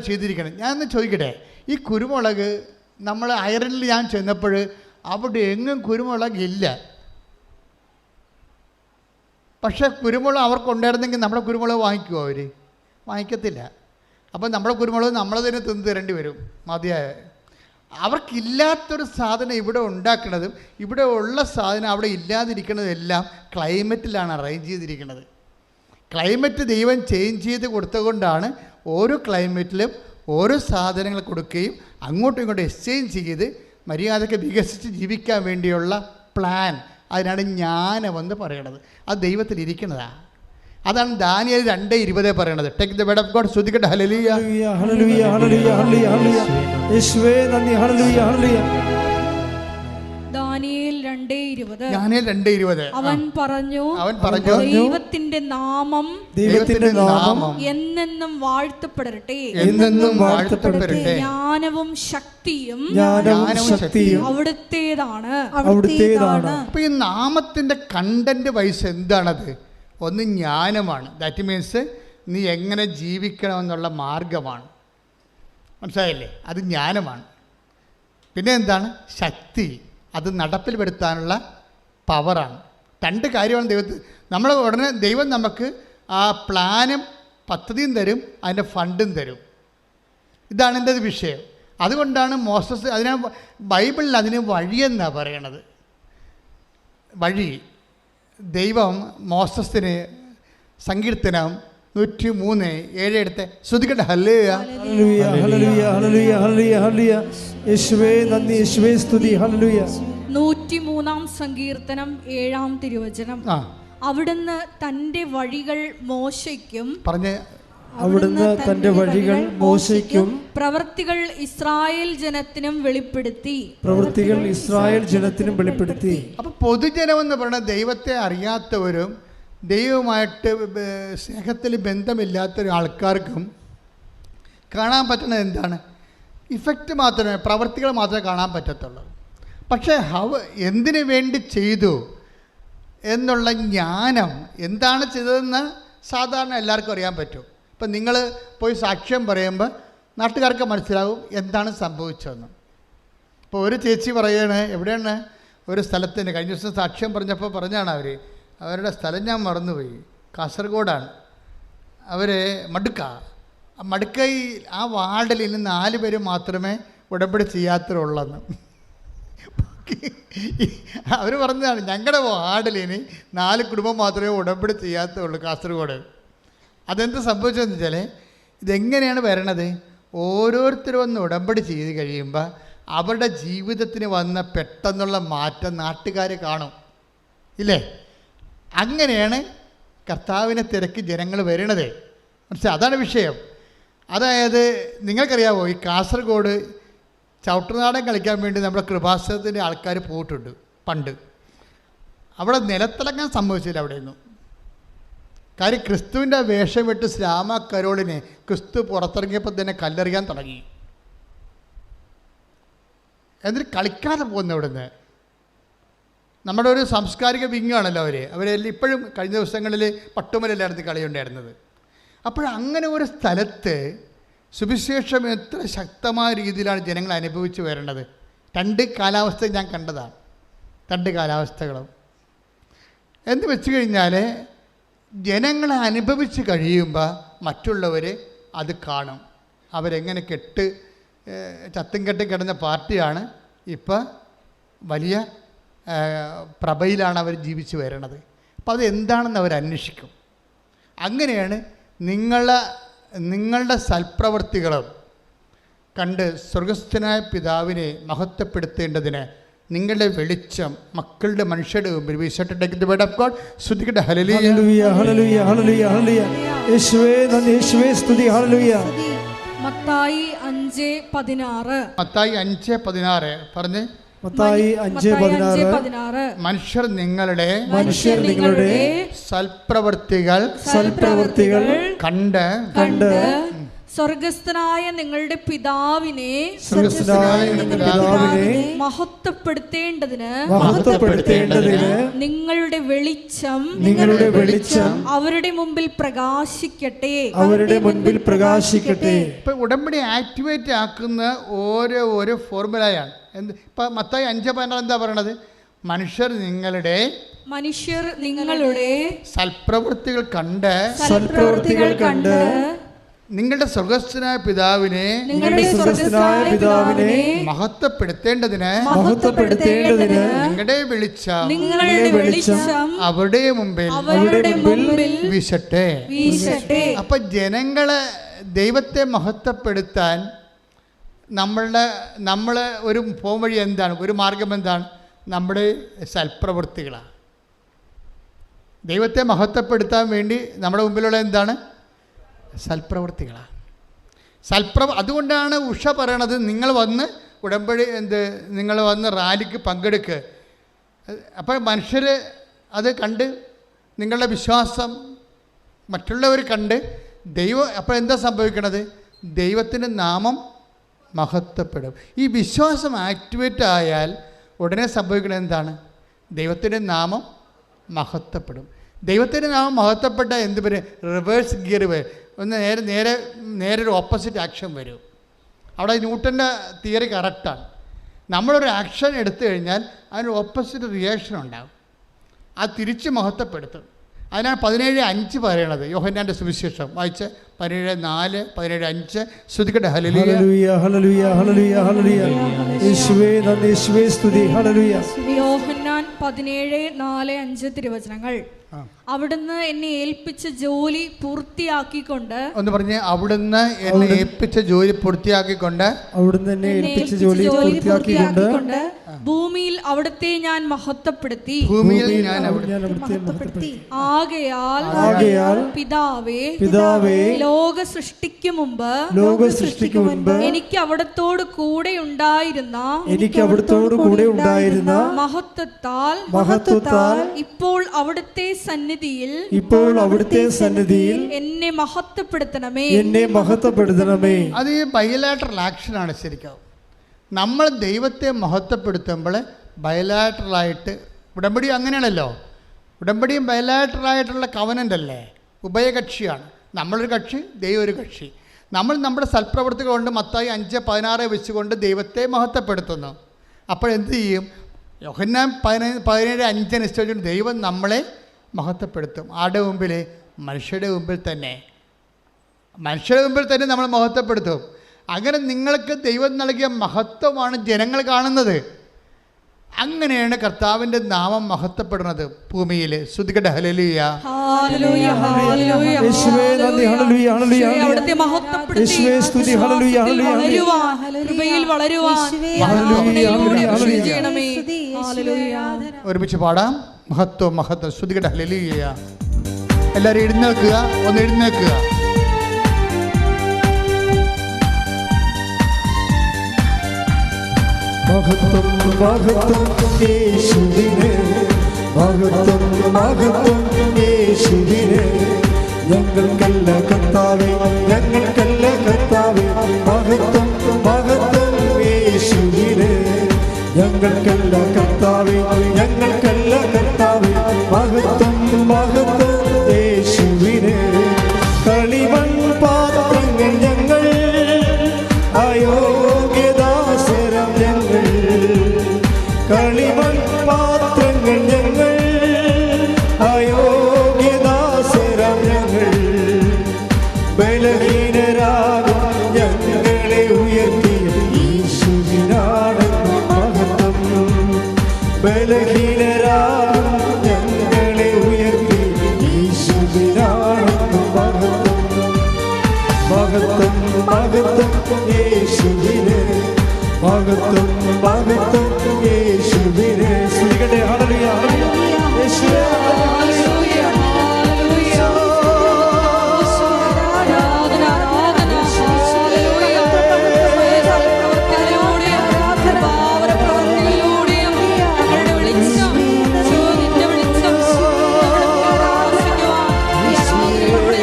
ചെയ്തിരിക്കണം. ഞാനൊന്ന് ചോദിക്കട്ടെ, ഈ കുരുമുളക് നമ്മൾ അയർലൻഡിൽ ഞാൻ ചെന്നപ്പോൾ അവിടെ എങ്ങും കുരുമുളക് ഇല്ല. പക്ഷേ കുരുമുളക് അവർക്കുണ്ടായിരുന്നെങ്കിൽ നമ്മുടെ കുരുമുളക് വാങ്ങിക്കുമോ? അവർ വാങ്ങിക്കത്തില്ല. അപ്പം നമ്മുടെ കുരുമുളക് നമ്മൾ തന്നെ തിന്ന് തരേണ്ടി വരും. മതിയായ അവർക്കില്ലാത്തൊരു സാധനം ഇവിടെ ഉണ്ടാക്കുന്നതും ഇവിടെ ഉള്ള സാധനം അവിടെ ഇല്ലാതിരിക്കുന്നതെല്ലാം ക്ലൈമറ്റിലാണ് അറേഞ്ച് ചെയ്തിരിക്കുന്നത്. ക്ലൈമറ്റ് ദൈവം ചേഞ്ച് ചെയ്ത് കൊടുത്തുകൊണ്ടാണ് ഓരോ ക്ലൈമറ്റിലും ഓരോ സാധനങ്ങൾ കൊടുക്കുകയും അങ്ങോട്ടും ഇങ്ങോട്ടും എക്സ്ചേഞ്ച് ചെയ്ത് മര്യാദയ്ക്ക് വികസിച്ച് ജീവിക്കാൻ വേണ്ടിയുള്ള പ്ലാൻ, അതിനാണ് ജ്ഞാനമെന്ന് പറയണത്. അത് ദൈവത്തിലിരിക്കുന്നതാണ്. അതാണ് ദാനിയേൽ 2:20 പറയണത്. Take the word of God. സ്തുതിക്കട്ടെ. ഹല്ലേലൂയ, ഹല്ലേലൂയ, ഹല്ലേലൂയ, ഹല്ലേലൂയ. യേശുവേ നന്ദി. ഹല്ലേലൂയ, ഹല്ലേലൂയ. ദാനിയേൽ 2:20 അവൻ പറഞ്ഞു ദൈവത്തിന്റെ നാമം എന്നെന്നും വാഴ്ത്തപ്പെടട്ടെ, ജ്ഞാനവും ശക്തിയും അവിടുത്തേതാണ്. അപ്പൊ ഈ നാമത്തിന്റെ കണ്ടന്റ് വൈസ് എന്താണത്? ഒന്ന് ജ്ഞാനമാണ്. ദാറ്റ് മീൻസ് നീ എങ്ങനെ ജീവിക്കണമെന്നുള്ള മാർഗമാണ്. മനസ്സിലായില്ലേ? അത് ജ്ഞാനമാണ്. പിന്നെ എന്താണ്? ശക്തി. അത് നടപ്പിൽ വരുത്താനുള്ള പവറാണ്. രണ്ട് കാര്യമാണ് നമ്മൾ ഉടനെ ദൈവം നമുക്ക് ആ പ്ലാനും പദ്ധതിയും തരും, അതിൻ്റെ ഫണ്ടും തരും. ഇതാണ് എൻ്റെ വിഷയം. അതുകൊണ്ടാണ് മോസസ് ബൈബിളിൽ അതിന് വഴിയെന്നാണ് പറയണത്. വഴി. ദൈവം മോസസിന് സങ്കീർത്തനം 103:7 എടുത്ത് ശ്രുതിക്കട്ടെ. ഹല്ലേലൂയ, ഹല്ലേലൂയ, ഹല്ലേലൂയ, ഹല്ലേലൂയ, ഹല്ലേലൂയ. യേശുവേ നന്ദി, യേശുവേ സ്തുതി. ഹല്ലേലൂയ. 103 സങ്കീർത്തനം 7 തിരുവചനം. അവിടുന്ന് തന്റെ വഴികൾ മോശയ്ക്കും അവിടുന്ന് തന്റെ വഴികൾ മോശയ്ക്കും പ്രവൃത്തികൾ ഇസ്രായേൽ ജനത്തിനും വെളിപ്പെടുത്തി. അപ്പൊ പൊതുജനം എന്ന് പറയുന്നത് ദൈവത്തെ അറിയാത്തവരും ദൈവവുമായിട്ട് സ്നേഹത്തിൽ ബന്ധമില്ലാത്ത ആൾക്കാർക്കും കാണാൻ പറ്റുന്നത് എന്താണ്? ഇഫക്റ്റ് മാത്രമേ, പ്രവൃത്തികൾ മാത്രമേ കാണാൻ പറ്റത്തുള്ളൂ. പക്ഷേ എന്തിനു വേണ്ടി ചെയ്തു എന്നുള്ള ജ്ഞാനം, എന്താണ് ചെയ്തതെന്ന് സാധാരണ എല്ലാവർക്കും അറിയാൻ പറ്റും. ഇപ്പം നിങ്ങൾ പോയി സാക്ഷ്യം പറയുമ്പോൾ നാട്ടുകാർക്ക് മനസ്സിലാവും എന്താണ് സംഭവിച്ചതെന്ന്. ഇപ്പോൾ ഒരു ചേച്ചി പറയാണ്, എവിടെയാണ് ഒരു സ്ഥലത്തിന് കഴിഞ്ഞ ദിവസം സാക്ഷ്യം പറഞ്ഞപ്പോൾ പറഞ്ഞാണ് അവരുടെ സ്ഥലം ഞാൻ മറന്നുപോയി, കാസർഗോഡാണ്. അവർ മടുക്കൈ ആ വാർഡിൽ ഇന്ന് 4 പേര് മാത്രമേ ഉടമ്പടി ചെയ്യാത്തവരുള്ളെന്ന്. അവർ പറഞ്ഞതാണ്, ഞങ്ങളുടെ വാർഡിലിനി 4 കുടുംബം മാത്രമേ ഉടമ്പടി ചെയ്യാത്തുള്ളൂ കാസർഗോഡ്. അതെന്ത് സംഭവിച്ചതെന്ന് വെച്ചാൽ, ഇതെങ്ങനെയാണ് വരണത്? ഓരോരുത്തരും ഒന്ന് ഉടമ്പടി ചെയ്ത് കഴിയുമ്പോൾ അവരുടെ ജീവിതത്തിന് വന്ന പെട്ടെന്നുള്ള മാറ്റം നാട്ടുകാർ കാണും, ഇല്ലേ? അങ്ങനെയാണ് കർത്താവിനെ തിരക്കി ജനങ്ങൾ വരണത്. മനസ്സിലായി? അതാണ് വിഷയം. അതായത് നിങ്ങൾക്കറിയാമോ, ഈ കാസർഗോഡ് ചവിട്ടുനാടൻ കളിക്കാൻ വേണ്ടി നമ്മുടെ കൃപാസനത്തിൻ്റെ ആൾക്കാർ പോയിട്ടുണ്ട് പണ്ട്. അവിടെ നിലത്തിളങ്ങാൻ സംഭവിച്ചില്ല അവിടെയൊന്നും. കാര്യം ക്രിസ്തുവിൻ്റെ വേഷം വിട്ട് ശ്യാമ കരോളിനെ ക്രിസ്തു പുറത്തിറങ്ങിയപ്പോൾ തന്നെ കല്ലെറിയാൻ തുടങ്ങി. എന്നിട്ട് കളിക്കാതെ പോകുന്ന ഇവിടുന്ന്. നമ്മുടെ ഒരു സാംസ്കാരിക വിങ്ങാണല്ലോ അവരെല്ലാം. ഇപ്പോഴും കഴിഞ്ഞ ദിവസങ്ങളിൽ പട്ടുമലയിലായിരുന്നു കളിയുണ്ടായിരുന്നത്. അപ്പോഴങ്ങനെ ഒരു സ്ഥലത്ത് സുവിശേഷം എത്ര ശക്തമായ രീതിയിലാണ് ജനങ്ങൾ അനുഭവിച്ച് വരേണ്ടത്. 2 കാലാവസ്ഥ ഞാൻ കണ്ടതാണ്, 2 കാലാവസ്ഥകളും. എന്ന് വെച്ച് കഴിഞ്ഞാൽ ജനങ്ങളെ അനുഭവിച്ച് കഴിയുമ്പോൾ മറ്റുള്ളവർ അത് കാണും. അവരെങ്ങനെ ചത്തും കെട്ടും കിടന്ന പാർട്ടിയാണ് ഇപ്പം വലിയ പ്രഭയിലാണ് അവർ ജീവിച്ച് വരണത്. അപ്പോൾ അത് എന്താണെന്ന് അവർ അന്വേഷിക്കും. അങ്ങനെയാണ് നിങ്ങളുടെ സൽപ്രവർത്തികളും കണ്ട് സ്വർഗസ്ഥനായ പിതാവിനെ മഹത്വപ്പെടുത്തേണ്ടതിന് നിങ്ങളുടെ വെളിച്ചം മക്കളുടെ മനുഷ്യരുടെ മുമ്പിൽ ശ്രദ്ധിക്കട്ടെ. ഹല്ലേലൂയ ഹല്ലേലൂയ ഹല്ലേലൂയ ഹല്ലേലൂയ. യേശുവേ നന്ദി, യേശുവേ സ്തുതി. ഹല്ലേലൂയ. മത്തായി 5:16. മത്തായി 5:16 പറഞ്ഞ്. മത്തായി 5:16. മനുഷ്യർ നിങ്ങളുടെ സൽപ്രവർത്തികൾ കണ്ട് സ്വർഗസ്ഥനായ നിങ്ങളുടെ പിതാവിനെ മഹത്വപ്പെടുത്തേണ്ടതിന് നിങ്ങളുടെ വെളിച്ചം അവരുടെ മുമ്പിൽ പ്രകാശിക്കട്ടെ. ഇപ്പൊ ഉടമ്പടി ആക്ടിവേറ്റ് ആക്കുന്ന ഓരോ ഫോർമുലയാണ്. ഇപ്പം മത്തായി 5:16 എന്താ പറയണത്? മനുഷ്യർ നിങ്ങളുടെ സൽപ്രവൃത്തികൾ കണ്ട് നിങ്ങളുടെ സ്വർഗസ്ഥനായ പിതാവിനെ മഹത്വപ്പെടുത്തേണ്ടതിന് നിങ്ങളുടെ വെളിച്ചം അവരുടെ മുമ്പിൽ വീശട്ടെ. അപ്പൊ ജനങ്ങളെ ദൈവത്തെ മഹത്വപ്പെടുത്താൻ നമ്മൾ ഒരു പോംവഴി എന്താണ്? ഒരു മാർഗം എന്താണ്? നമ്മുടെ സൽപ്രവൃത്തികളാണ്. ദൈവത്തെ മഹത്വപ്പെടുത്താൻ വേണ്ടി നമ്മുടെ മുമ്പിലുള്ള എന്താണ്? സൽപ്രവൃത്തികളാണ്. അതുകൊണ്ടാണ് ഉഷ പറയണത്, നിങ്ങൾ വന്ന് ഉടമ്പടി നിങ്ങൾ വന്ന് റാലിക്ക് പങ്കെടുക്കുക. അപ്പോൾ മനുഷ്യർ അത് കണ്ട് നിങ്ങളുടെ വിശ്വാസം മറ്റുള്ളവർ കണ്ട് അപ്പോൾ എന്താ സംഭവിക്കണത്? ദൈവത്തിൻ്റെ നാമം മഹത്വപ്പെടും. ഈ വിശ്വാസം ആക്ടിവേറ്റ് ആയാൽ ഉടനെ സംഭവിക്കുന്നത് എന്താണ്? ദൈവത്തിൻ്റെ നാമം മഹത്വപ്പെടും. ദൈവത്തിൻ്റെ നാമം മഹത്വപ്പെട്ട എന്ത് വരും? റിവേഴ്സ് ഗിയർ വരും. ഒന്ന് നേരെ ഒരു ഓപ്പോസിറ്റ് ആക്ഷൻ വരും. അവിടെ ന്യൂട്ടൻ്റെ തിയറി കറക്റ്റാണ്. നമ്മളൊരു ആക്ഷൻ എടുത്തു കഴിഞ്ഞാൽ അതിന് ഓപ്പോസിറ്റ് റിയാക്ഷൻ ഉണ്ടാകും. അത് തിരിച്ച് മഹത്വപ്പെടുത്തും. അതിനാണ് 17:5 പറയണത്. യോഹന്നാൻ്റെ സുവിശേഷം വായിച്ച് 17:4, 17:5 ശ്രദ്ധിക്കട്ടെ. ഹല്ലേലൂയ ഹല്ലേലൂയ ഹല്ലേലൂയ ഹല്ലേലൂയ. യേശുവേ നന്ദി, യേശുവേ സ്തുതി. ഹല്ലേലൂയ. യോഹന്നാൻ 17:4-5 തിരുവചനങ്ങൾ. അവിടുന്ന് എന്നെ ഏൽപ്പിച്ച ജോലി പൂർത്തിയാക്കിക്കൊണ്ട് ഒന്ന് പറഞ്ഞ്. അവിടുന്ന് എന്നെ ഏൽപ്പിച്ച ജോലി പൂർത്തിയാക്കിക്കൊണ്ട് ഭൂമിയിൽ അവിടുത്തെ ഞാൻ മഹത്വപ്പെടുത്തി. ആകയാൽ പിതാവേ ലോക സൃഷ്ടിക്കു മുമ്പ് എനിക്ക് അവിടത്തോട് കൂടെ ഉണ്ടായിരുന്ന മഹത്വത്താൽ ഇപ്പോൾ അവിടുത്തെ സന്നിധിയിൽ എന്നെ മഹത്വപ്പെടുത്തണമേ. അത് ഈ ബയലാറ്ററൽ ആക്ഷനാണ്. ശരിക്കും നമ്മൾ ദൈവത്തെ മഹത്വപ്പെടുത്തുമ്പോൾ ബയലാറ്ററലായിട്ട്, ഉടമ്പടി അങ്ങനെയാണല്ലോ. ഉടമ്പടിയും ബയലാറ്ററലായിട്ടുള്ള കവനൻ്റ് അല്ലേ, ഉഭയകക്ഷിയാണ്. നമ്മളൊരു കക്ഷി, ദൈവം ഒരു കക്ഷി. നമ്മൾ നമ്മുടെ സൽപ്രവൃത്തികൾ കൊണ്ട് മത്തായി 5:16 വെച്ചുകൊണ്ട് ദൈവത്തെ മഹത്വപ്പെടുത്തുന്നു. അപ്പോഴെന്ത് ചെയ്യും? യോഹന്നാൻ 17:5 അനുസരിച്ചുകൊണ്ട് ദൈവം നമ്മളെ മഹത്വപ്പെടുത്തും. ആരുടെ മുമ്പിൽ? മനുഷ്യരുടെ മുമ്പിൽ തന്നെ നമ്മൾ മഹത്വപ്പെടുത്തും. അങ്ങനെ നിങ്ങൾക്ക് ദൈവം നൽകിയ മഹത്വമാണ് ജനങ്ങൾ കാണുന്നത്. അങ്ങനെയാണ് കർത്താവിൻ്റെ നാമം മഹത്വപ്പെടുന്നത് ഭൂമിയിൽ. ശ്രുതികട്ടെ ഹല്ലേലൂയ. ഹല്ലേലൂയ ഹല്ലേലൂയ. യേശുവേ നന്ദി. ഹല്ലേലൂയ ഹല്ലേലൂയ. അവിടുത്തെ മഹത്വപ്പെടുത്തി യേശുവേ സ്തുതി. ഹല്ലേലൂയ ഹല്ലേലൂയ. കൃപയിൽ വളരുവാൻ ചെയ്യണമേ. ഹല്ലേലൂയ. ഒരുമിച്ച് പാടാം. മഹത്വം മഹത്വം. ശ്രുതികട്ടെ ഹല്ലേലൂയ. എല്ലാവരും എഴുന്നേൽക്കുക, ഒന്ന് എഴുന്നേൽക്കുക. മഹത്വം മഹത്വം യേശുവിനെ, മഹത്വം മഹത്വം യേശുവിനെ, ഞങ്ങൾക്കല്ല കർത്താവേ, ഞങ്ങൾക്കല്ല കർത്താവേ, മഹത്വം മഹത്വം യേശുവിനെ, ഞങ്ങൾക്കല്ല കർത്താവേ, ഞങ്ങൾക്കല്ല കർത്താവേ, മഹത്വം മഹത്വം യേശുവിനെ. കളിമൺ പാത്രങ്ങൾ ഞങ്ങൾ, അയോഗ്യദാസരം ഞങ്ങൾ, കളിമൺ പാത്രങ്ങൾ ഞങ്ങൾ, അയോഗ്യദാസരം ഞങ്ങൾ, ബലഹീനരാകും ഞങ്ങളെ ഉയർത്തിയ യേശുവിനാണെന്ന് മഹത്വം, ബലഹീനരാകും ഞങ്ങളെ ഉയർത്തിയ യേശുവിനാണെന്ന് മഹത്വം, മഹത്വം മഹത്വം യേശുവിനെ, മഹത്വം മഹത്വം യേശുവിനെ. സ്തുതിക്കട്ടെ. ഹല്ലേലൂയ ഹല്ലേലൂയ. യേശുവേ ഹല്ലേലൂയ ഹല്ലേലൂയ. ആരാധന ആരാധന. ഹല്ലേലൂയ. പ്രവർത്തികളിലൂടെയും ഞങ്ങളുടെ വെളിച്ചം, നിന്റെ വെളിച്ചം പ്രകാശിക്കുവാൻ ഈ ആരാധനയിലൂടെ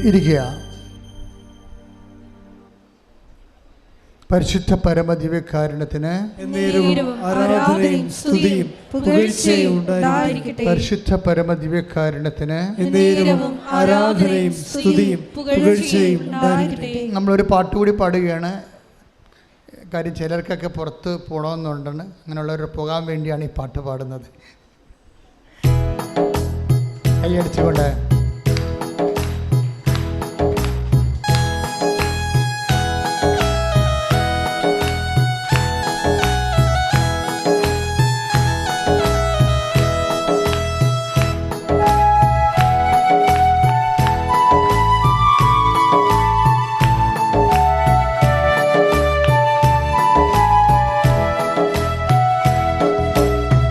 ഇരിക്കുക. പരിശുദ്ധ പരമദിവ്യകാരുണ്യത്തിന് എന്നേരവും ആരാധനയും സ്തുതിയും പുകഴ്ചയും ഉണ്ടായിരിക്കട്ടെ. പരിശുദ്ധ പരമദിവ്യകാരുണ്യത്തിന് എന്നേരവും ആരാധനയും സ്തുതിയും പുകഴ്ചയും ഉണ്ടായിരിക്കട്ടെ. നമ്മളൊരു പാട്ടുകൂടി പാടുകയാണ്. കാര്യം ചിലർക്കൊക്കെ പുറത്ത് പോകണമെന്നുണ്ടെന്ന്, അങ്ങനെയുള്ളവർ പോകാൻ വേണ്ടിയാണ് ഈ പാട്ട് പാടുന്നത്. കൈയടിച്ചുകൊണ്ട്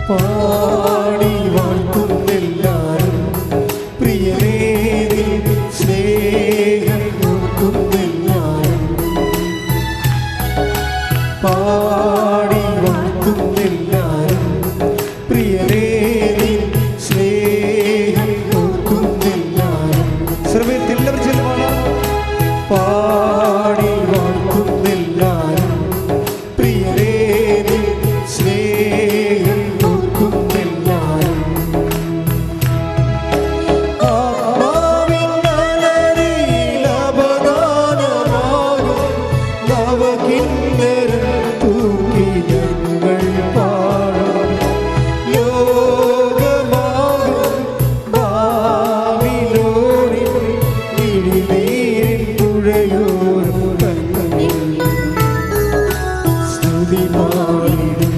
പാടി വാഴ്ത്തുന്നെല്ലാരും പ്രിയനേ നിൻ സ്നേഹം ഓർക്കുന്നെല്ലാരും, പാടി വാഴ്ത്തുന്നെല്ലാരും പ്രിയനേ നിൻ സ്നേഹം ഓർക്കുന്നെല്ലാരും. ശ്രമത്തിൽ എല്ലാവരും ചെല്ലുവാണ്. പാടി വാഴ്ത്തുന്നെല്ലാരും പ്രിയനേ നിൻ സ്നേഹം ഓർക്കുന്നെല്ലാരും, ആത്മാവിൻ നനരിൽ അപദാനമാകും നവകിന്നരം തൂക്കി ഞങ്ങൾ പാടും, ലോകമാകും ബാബിലോണിൽ മിഴിനീരിൻ തുഴയോരം തങ്ങളിൽ സ്തുതി പാടിടും.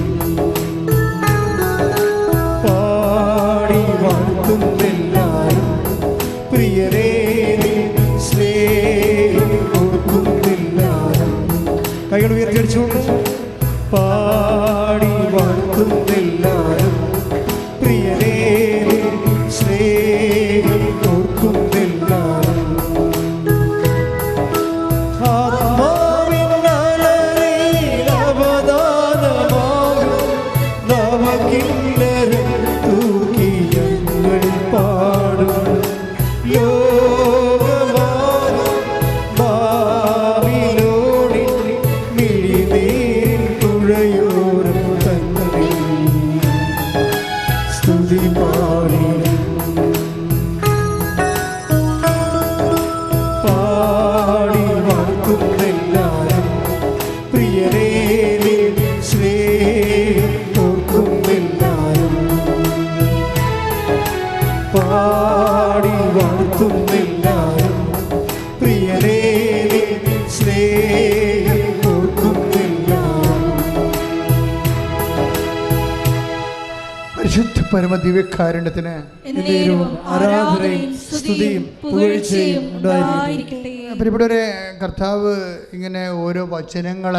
പാടി വാഴ്ത്തുന്നെല്ലാരും പ്രിയരേ നിൻ സ്നേഹം ഓർക്കുന്നെല്ലാരും. കൈകൾ ഉയർത്തിയടിച്ചുകൊണ്ട് പാടി വാഴ്ത്തുന്നെല്ലാരും പ്രിയരേ നിൻ സ്നേഹം ഓർക്കുന്നെല്ലാരും, ആത്മാവിൻ നനരിൽ അവദാനമാകും നവകിന്നരം തൂക്കി ഞങ്ങൾ പാടും, ലോകമാകും ബാബിലോണിൽ മിഴിനീരിൻ തുഴയോരം തങ്ങളിൽ സ്തുതി പാടി പാടി വാഴ്ത്തുന്നില്ലാരും പ്രിയനേ നിൻ സ്നേഹം ഓർക്കുന്നില്ലാരും. പരിശുദ്ധ പരമ ദിവ്യകാരുണ്യത്തിന് ആരാധനയും സ്തുതിയും പുകഴ്ചയും ഉണ്ടായിരിക്കട്ടെ. പ്രിയപ്പെട്ടവരെ, കർത്താവ് ഇങ്ങനെ ഓരോ വചനങ്ങൾ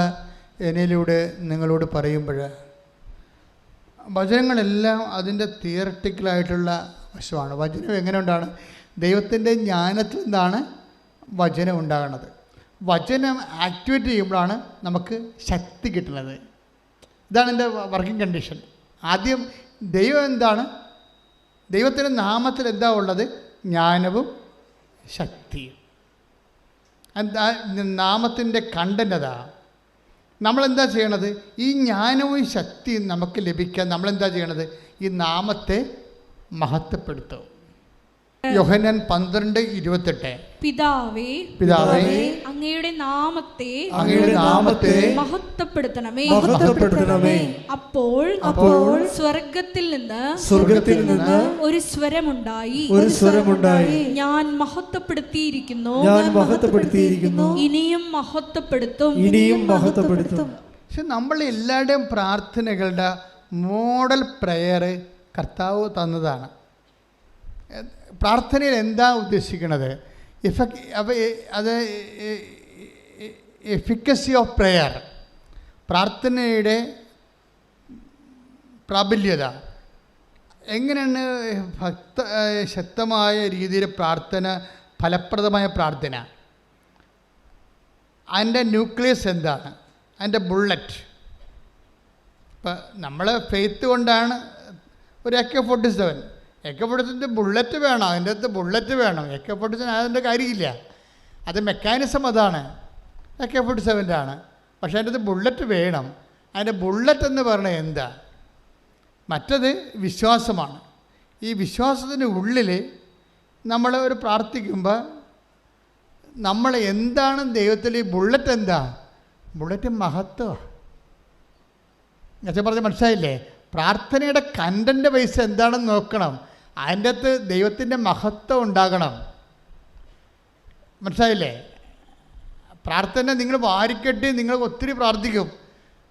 എന്നിലൂടെ നിങ്ങളോട് പറയുമ്പോൾ വചനങ്ങളെല്ലാം അതിൻ്റെ തിയറട്ടിക്കലായിട്ടുള്ള വശമാണ്. വചനം എങ്ങനെ ഉണ്ടാണ്? ദൈവത്തിൻ്റെ ജ്ഞാനത്തിൽ നിന്നാണ് വചനം ഉണ്ടാകുന്നത്. വചനം ആക്ടിവേറ്റ് ചെയ്യുമ്പോഴാണ് നമുക്ക് ശക്തി കിട്ടുന്നത്. ഇതാണ് എൻ്റെ വർക്കിംഗ് കണ്ടീഷൻ. ആദ്യം ദൈവം എന്താണ്? ദൈവത്തിൻ്റെ നാമത്തിൽ എന്താ ഉള്ളത്? ജ്ഞാനവും ശക്തിയും. എന്താ നാമത്തിൻ്റെ കണ്ടന്റ്? അതാ നമ്മളെന്താ ചെയ്യണത്? ഈ ജ്ഞാനവും ശക്തിയും നമുക്ക് ലഭിക്കാൻ നമ്മളെന്താ ചെയ്യണത്? ഈ നാമത്തെ മഹത്വപ്പെടുത്തും. യോഹന്നാൻ 12:28 പിതാവേ പിതാവേ അങ്ങയുടെ നാമത്തെ മഹത്വപ്പെടുത്തണമേ. അപ്പോൾ സ്വർഗത്തിൽ നിന്ന് ഒരു സ്വരമുണ്ടായി. ഞാൻ മഹത്വപ്പെടുത്തിയിരിക്കുന്നു, ഇനിയും മഹത്വപ്പെടുത്തും. പക്ഷെ നമ്മൾ എല്ലാവരുടെയും പ്രാർത്ഥനകളുടെ മോഡൽ പ്രയർ കർത്താവ് തന്നതാണ്. പ്രാർത്ഥനയിൽ എന്താ ഉദ്ദേശിക്കുന്നത്? അത് എഫിക്കസി ഓഫ് പ്രെയർ, പ്രാർത്ഥനയുടെ പ്രാബല്യത. എങ്ങനെയാണ് ശക്തമായ രീതിയിൽ പ്രാർത്ഥന, ഫലപ്രദമായ പ്രാർത്ഥന? അതിൻ്റെ ന്യൂക്ലിയസ് എന്താണ്? അതിൻ്റെ ബുള്ളറ്റ്. ഇപ്പം നമ്മൾ ഫെയ്ത്ത് കൊണ്ടാണ് ഒരു AK-47. AK-47 ബുള്ളറ്റ് വേണം, അതിൻ്റെ അകത്ത് ബുള്ളറ്റ് വേണം. AK-47 അതിൻ്റെ കാര്യമില്ല, അത് മെക്കാനിസം അതാണ്, AK-47 ആണ്. പക്ഷേ അതിൻ്റെ അകത്ത് ബുള്ളറ്റ് വേണം. അതിൻ്റെ ബുള്ളറ്റ് എന്ന് പറഞ്ഞാൽ എന്താ? മറ്റത് വിശ്വാസമാണ്. ഈ വിശ്വാസത്തിൻ്റെ ഉള്ളിൽ നമ്മൾ ഒരു പ്രാർത്ഥിക്കുമ്പോൾ നമ്മൾ എന്താണ് ദൈവത്തിൽ? ഈ ബുള്ളറ്റ് എന്താ? ബുള്ളറ്റ് മഹത്വം. ഞാൻ പറഞ്ഞ മനസ്സിലായില്ലേ? പ്രാർത്ഥനയുടെ കണ്ടൻ്റ് വൈസ് എന്താണെന്ന് നോക്കണം. അതിൻ്റെ അകത്ത് ദൈവത്തിൻ്റെ മഹത്വം ഉണ്ടാകണം. മനസ്സിലായില്ലേ? പ്രാർത്ഥന നിങ്ങൾ വാരിക്കെട്ടി നിങ്ങൾ ഒത്തിരി പ്രാർത്ഥിക്കും.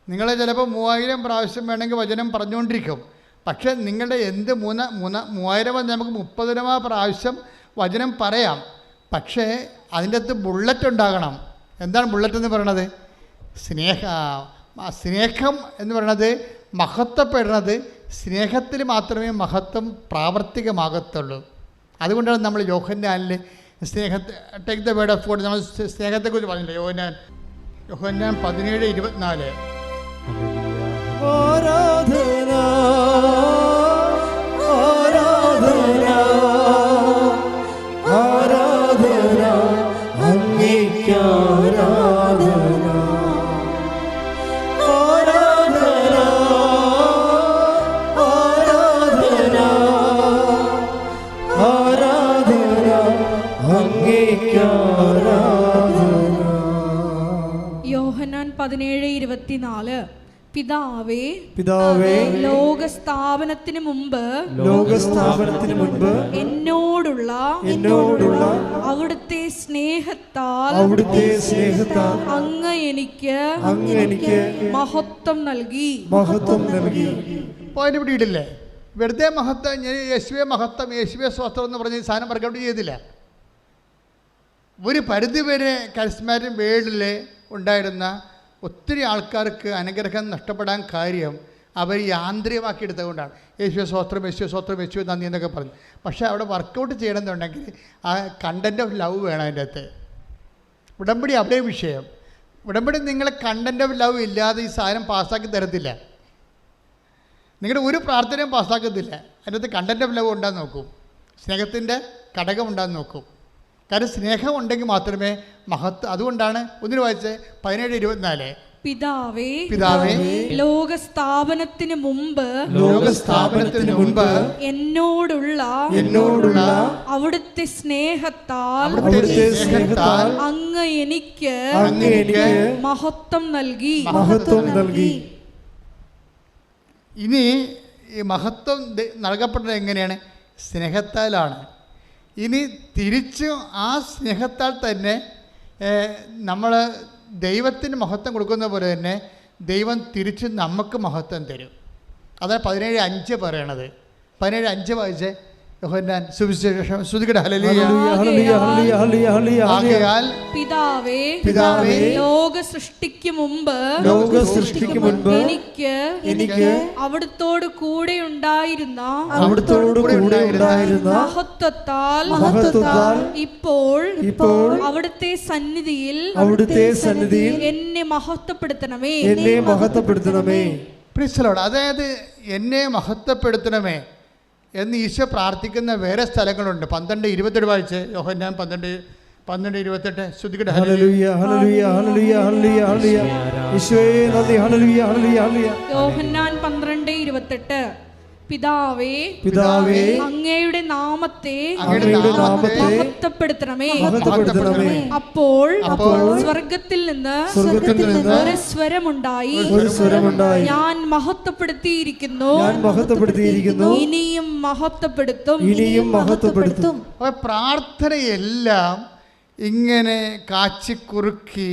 നിങ്ങൾ ചിലപ്പോൾ 3000 പ്രാവശ്യം വേണമെങ്കിൽ വചനം പറഞ്ഞുകൊണ്ടിരിക്കും. പക്ഷേ നിങ്ങളുടെ എന്ത് 3000 നമുക്ക് 30,000 പ്രാവശ്യം വചനം പറയാം. പക്ഷേ അതിൻ്റെ അകത്ത് ബുള്ളറ്റ് ഉണ്ടാകണം. എന്താണ് ബുള്ളറ്റ് എന്ന് പറയണത്? സ്നേഹം എന്ന് പറയണത് മഹത്വപ്പെടുന്നത് സ്നേഹത്തിൽ മാത്രമേ മഹത്വം പ്രാവർത്തികമാകത്തുള്ളൂ. അതുകൊണ്ടാണ് നമ്മൾ യോഹന്നാനിൽ take the word of God, നമ്മൾ സ്നേഹത്തെക്കുറിച്ച് പറഞ്ഞില്ലേ? യോഹന്നാൻ 17:24. ആരാധന ആരാധന ആരാധന അങ്ങേയ്ക്ക് ആരാധന ആരാധന ആരാധന ആരാധന അങ്ങേയ്ക്ക് ആരാധന. യോഹന്നാൻ 17:24. പിതാവേ ലോകസ്ഥാപനത്തിന് മുമ്പ് എന്നോടുള്ള അവിടുത്തെ സ്നേഹത്താൽ അങ്ങ് എനിക്ക് മഹത്വം നൽകി. പോയിന്റ് പിടിയിട്ടില്ലേ? വെറുതെ മഹത്വം, യേശുവെ മഹത്വം, യേശുവെ സ്വസ്ത്രം എന്ന് പറഞ്ഞ് സാധനം വർക്കൗട്ട് ചെയ്തില്ല. ഒരു പരിധിവരെ കരിസ്മാറ്റിക് വേൾഡിൽ ഉണ്ടായിരുന്ന ഒത്തിരി ആൾക്കാർക്ക് അനുഗ്രഹം നഷ്ടപ്പെടാൻ കാര്യം അവർ യാന്ത്രികമാക്കി എടുത്തുകൊണ്ടാണ്. യേശുവെ സ്വസ്ത്രം, യേശുവെ സ്വസ്ത്രം, യേശുവെ നന്ദി എന്നൊക്കെ പറഞ്ഞു. പക്ഷേ അവിടെ വർക്കൗട്ട് ചെയ്യണമെന്നുണ്ടെങ്കിൽ ആ കണ്ടൻറ്റ് ഓഫ് ലവ് വേണം. അതിൻ്റെ അകത്ത് ഉടമ്പടി അവിടെ വിഷയം. ഉടമ്പടി നിങ്ങളെ കണ്ടൻറ്റ് ഓഫ് ലവ് ഇല്ലാതെ ഈ സാധനം പാസ്സാക്കി തരത്തില്ല. നിങ്ങളുടെ ഒരു പ്രാർത്ഥനയും പാസ്സാക്കത്തില്ല. അതിൻ്റെ അകത്ത് കണ്ടൻറ്റ് ഓഫ് ലവ് ഉണ്ടാകുന്ന നോക്കും, സ്നേഹത്തിൻ്റെ ഘടകം ഉണ്ടാകുന്ന നോക്കും. കാരണം സ്നേഹം ഉണ്ടെങ്കിൽ മാത്രമേ മഹത്വം. അതുകൊണ്ടാണ് ഒന്നിനു വായിച്ച് 17:24. പിതാവേ ലോകസ്ഥാപനത്തിന് മുമ്പ് എന്നോടുള്ള അവിടുത്തെ സ്നേഹത്താൽ അങ്ങ് എനിക്ക് മഹത്വം നൽകി. ഇനി ഈ മഹത്വം നൽകപ്പെട്ടത് എങ്ങനെയാണ്? സ്നേഹത്താലാണ്. ഇനി തിരിച്ചും ആ സ്നേഹത്താൽ തന്നെ നമ്മൾ ദൈവത്തിന് മഹത്വം കൊടുക്കുന്ന പോലെ തന്നെ ദൈവം തിരിച്ച് നമുക്ക് മഹത്വം തരും. അതാണ് 17:5 പറയണത്. 17:5 വായിച്ചേ. യോഹന്നാൻ സുവിശേഷം. ശ്രുതികട ഹല്ലേലൂയ. ആകയാൽ പിതാവേ ലോക സൃഷ്ടിക്ക് മുമ്പ് എനിക്ക് അവിടുത്തോട് കൂടെ ഉണ്ടായിരുന്ന മഹത്വത്താൽ ഇപ്പോൾ അവിടുത്തെ സന്നിധിയിൽ എന്നെ മഹത്വപ്പെടുത്തണമേ. അതായത് എന്നെ മഹത്വപ്പെടുത്തണമേ എന്ന് ഈശോ പ്രാർത്ഥിക്കുന്ന വേറെ സ്ഥലങ്ങളുണ്ട്. 12:27 വായിച്ച്. യോഹന്നാൻ 12:28. ശ്രുതികട യോഹന്നാൻ 12:28. പിതാവേ അങ്ങയുടെ നാമത്തെ മഹത്വപ്പെടുത്തണമേ. അപ്പോൾ സ്വർഗത്തിൽ നിന്ന് ഒരു സ്വരമുണ്ടായി, ഞാൻ മഹത്വപ്പെടുത്തിയിരിക്കുന്നു, ഇനിയും മഹത്വപ്പെടുത്തും. പ്രാർത്ഥനയെല്ലാം ഇങ്ങനെ കാച്ചിക്കുറുക്കി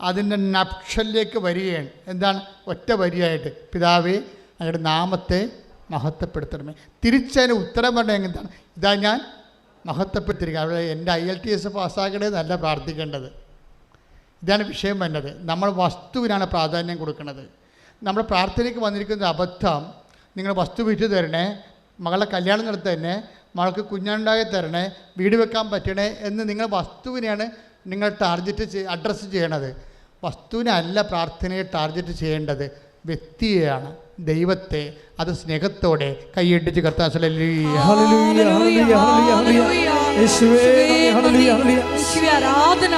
അതിൻ്റെ നക്ഷലിലേക്ക് വരികയാണ്. എന്താണ്? ഒറ്റ വരിയായിട്ട് പിതാവേ അങ്ങയുടെ നാമത്തെ മഹത്വപ്പെടുത്തണമേ. തിരിച്ചതിന് ഉത്തരം പറഞ്ഞാൽ എന്താണ്? ഇതാ ഞാൻ മഹത്വപ്പെടുത്തിയിരിക്കുക. അവിടെ എൻ്റെ IELTS പാസ്സാക്കണേ എന്നല്ല പ്രാർത്ഥിക്കേണ്ടത്. ഇതാണ് വിഷയം വരുന്നത്. നമ്മൾ വസ്തുവിനാണ് പ്രാധാന്യം കൊടുക്കുന്നത്. നമ്മുടെ പ്രാർത്ഥനയ്ക്ക് വന്നിരിക്കുന്ന അബദ്ധം, നിങ്ങൾ വസ്തു വിറ്റ് തരണേ, മകളെ കല്യാണം നടത്തി തരണേ, മകൾക്ക് കുഞ്ഞുണ്ടാക്കി തരണേ, വീട് വെക്കാൻ പറ്റണേ എന്ന് നിങ്ങൾ വസ്തുവിനെയാണ് നിങ്ങൾ അഡ്രസ്സ് ചെയ്യണത്. വസ്തുവിനല്ല പ്രാർത്ഥനയെ ടാർഗറ്റ് ചെയ്യേണ്ടത്, വ്യക്തിയെയാണ്, ദൈവത്തെ. അത് സ്നേഹത്തോടെ കൈയടിച്ച് കർത്താവ് ആരാധന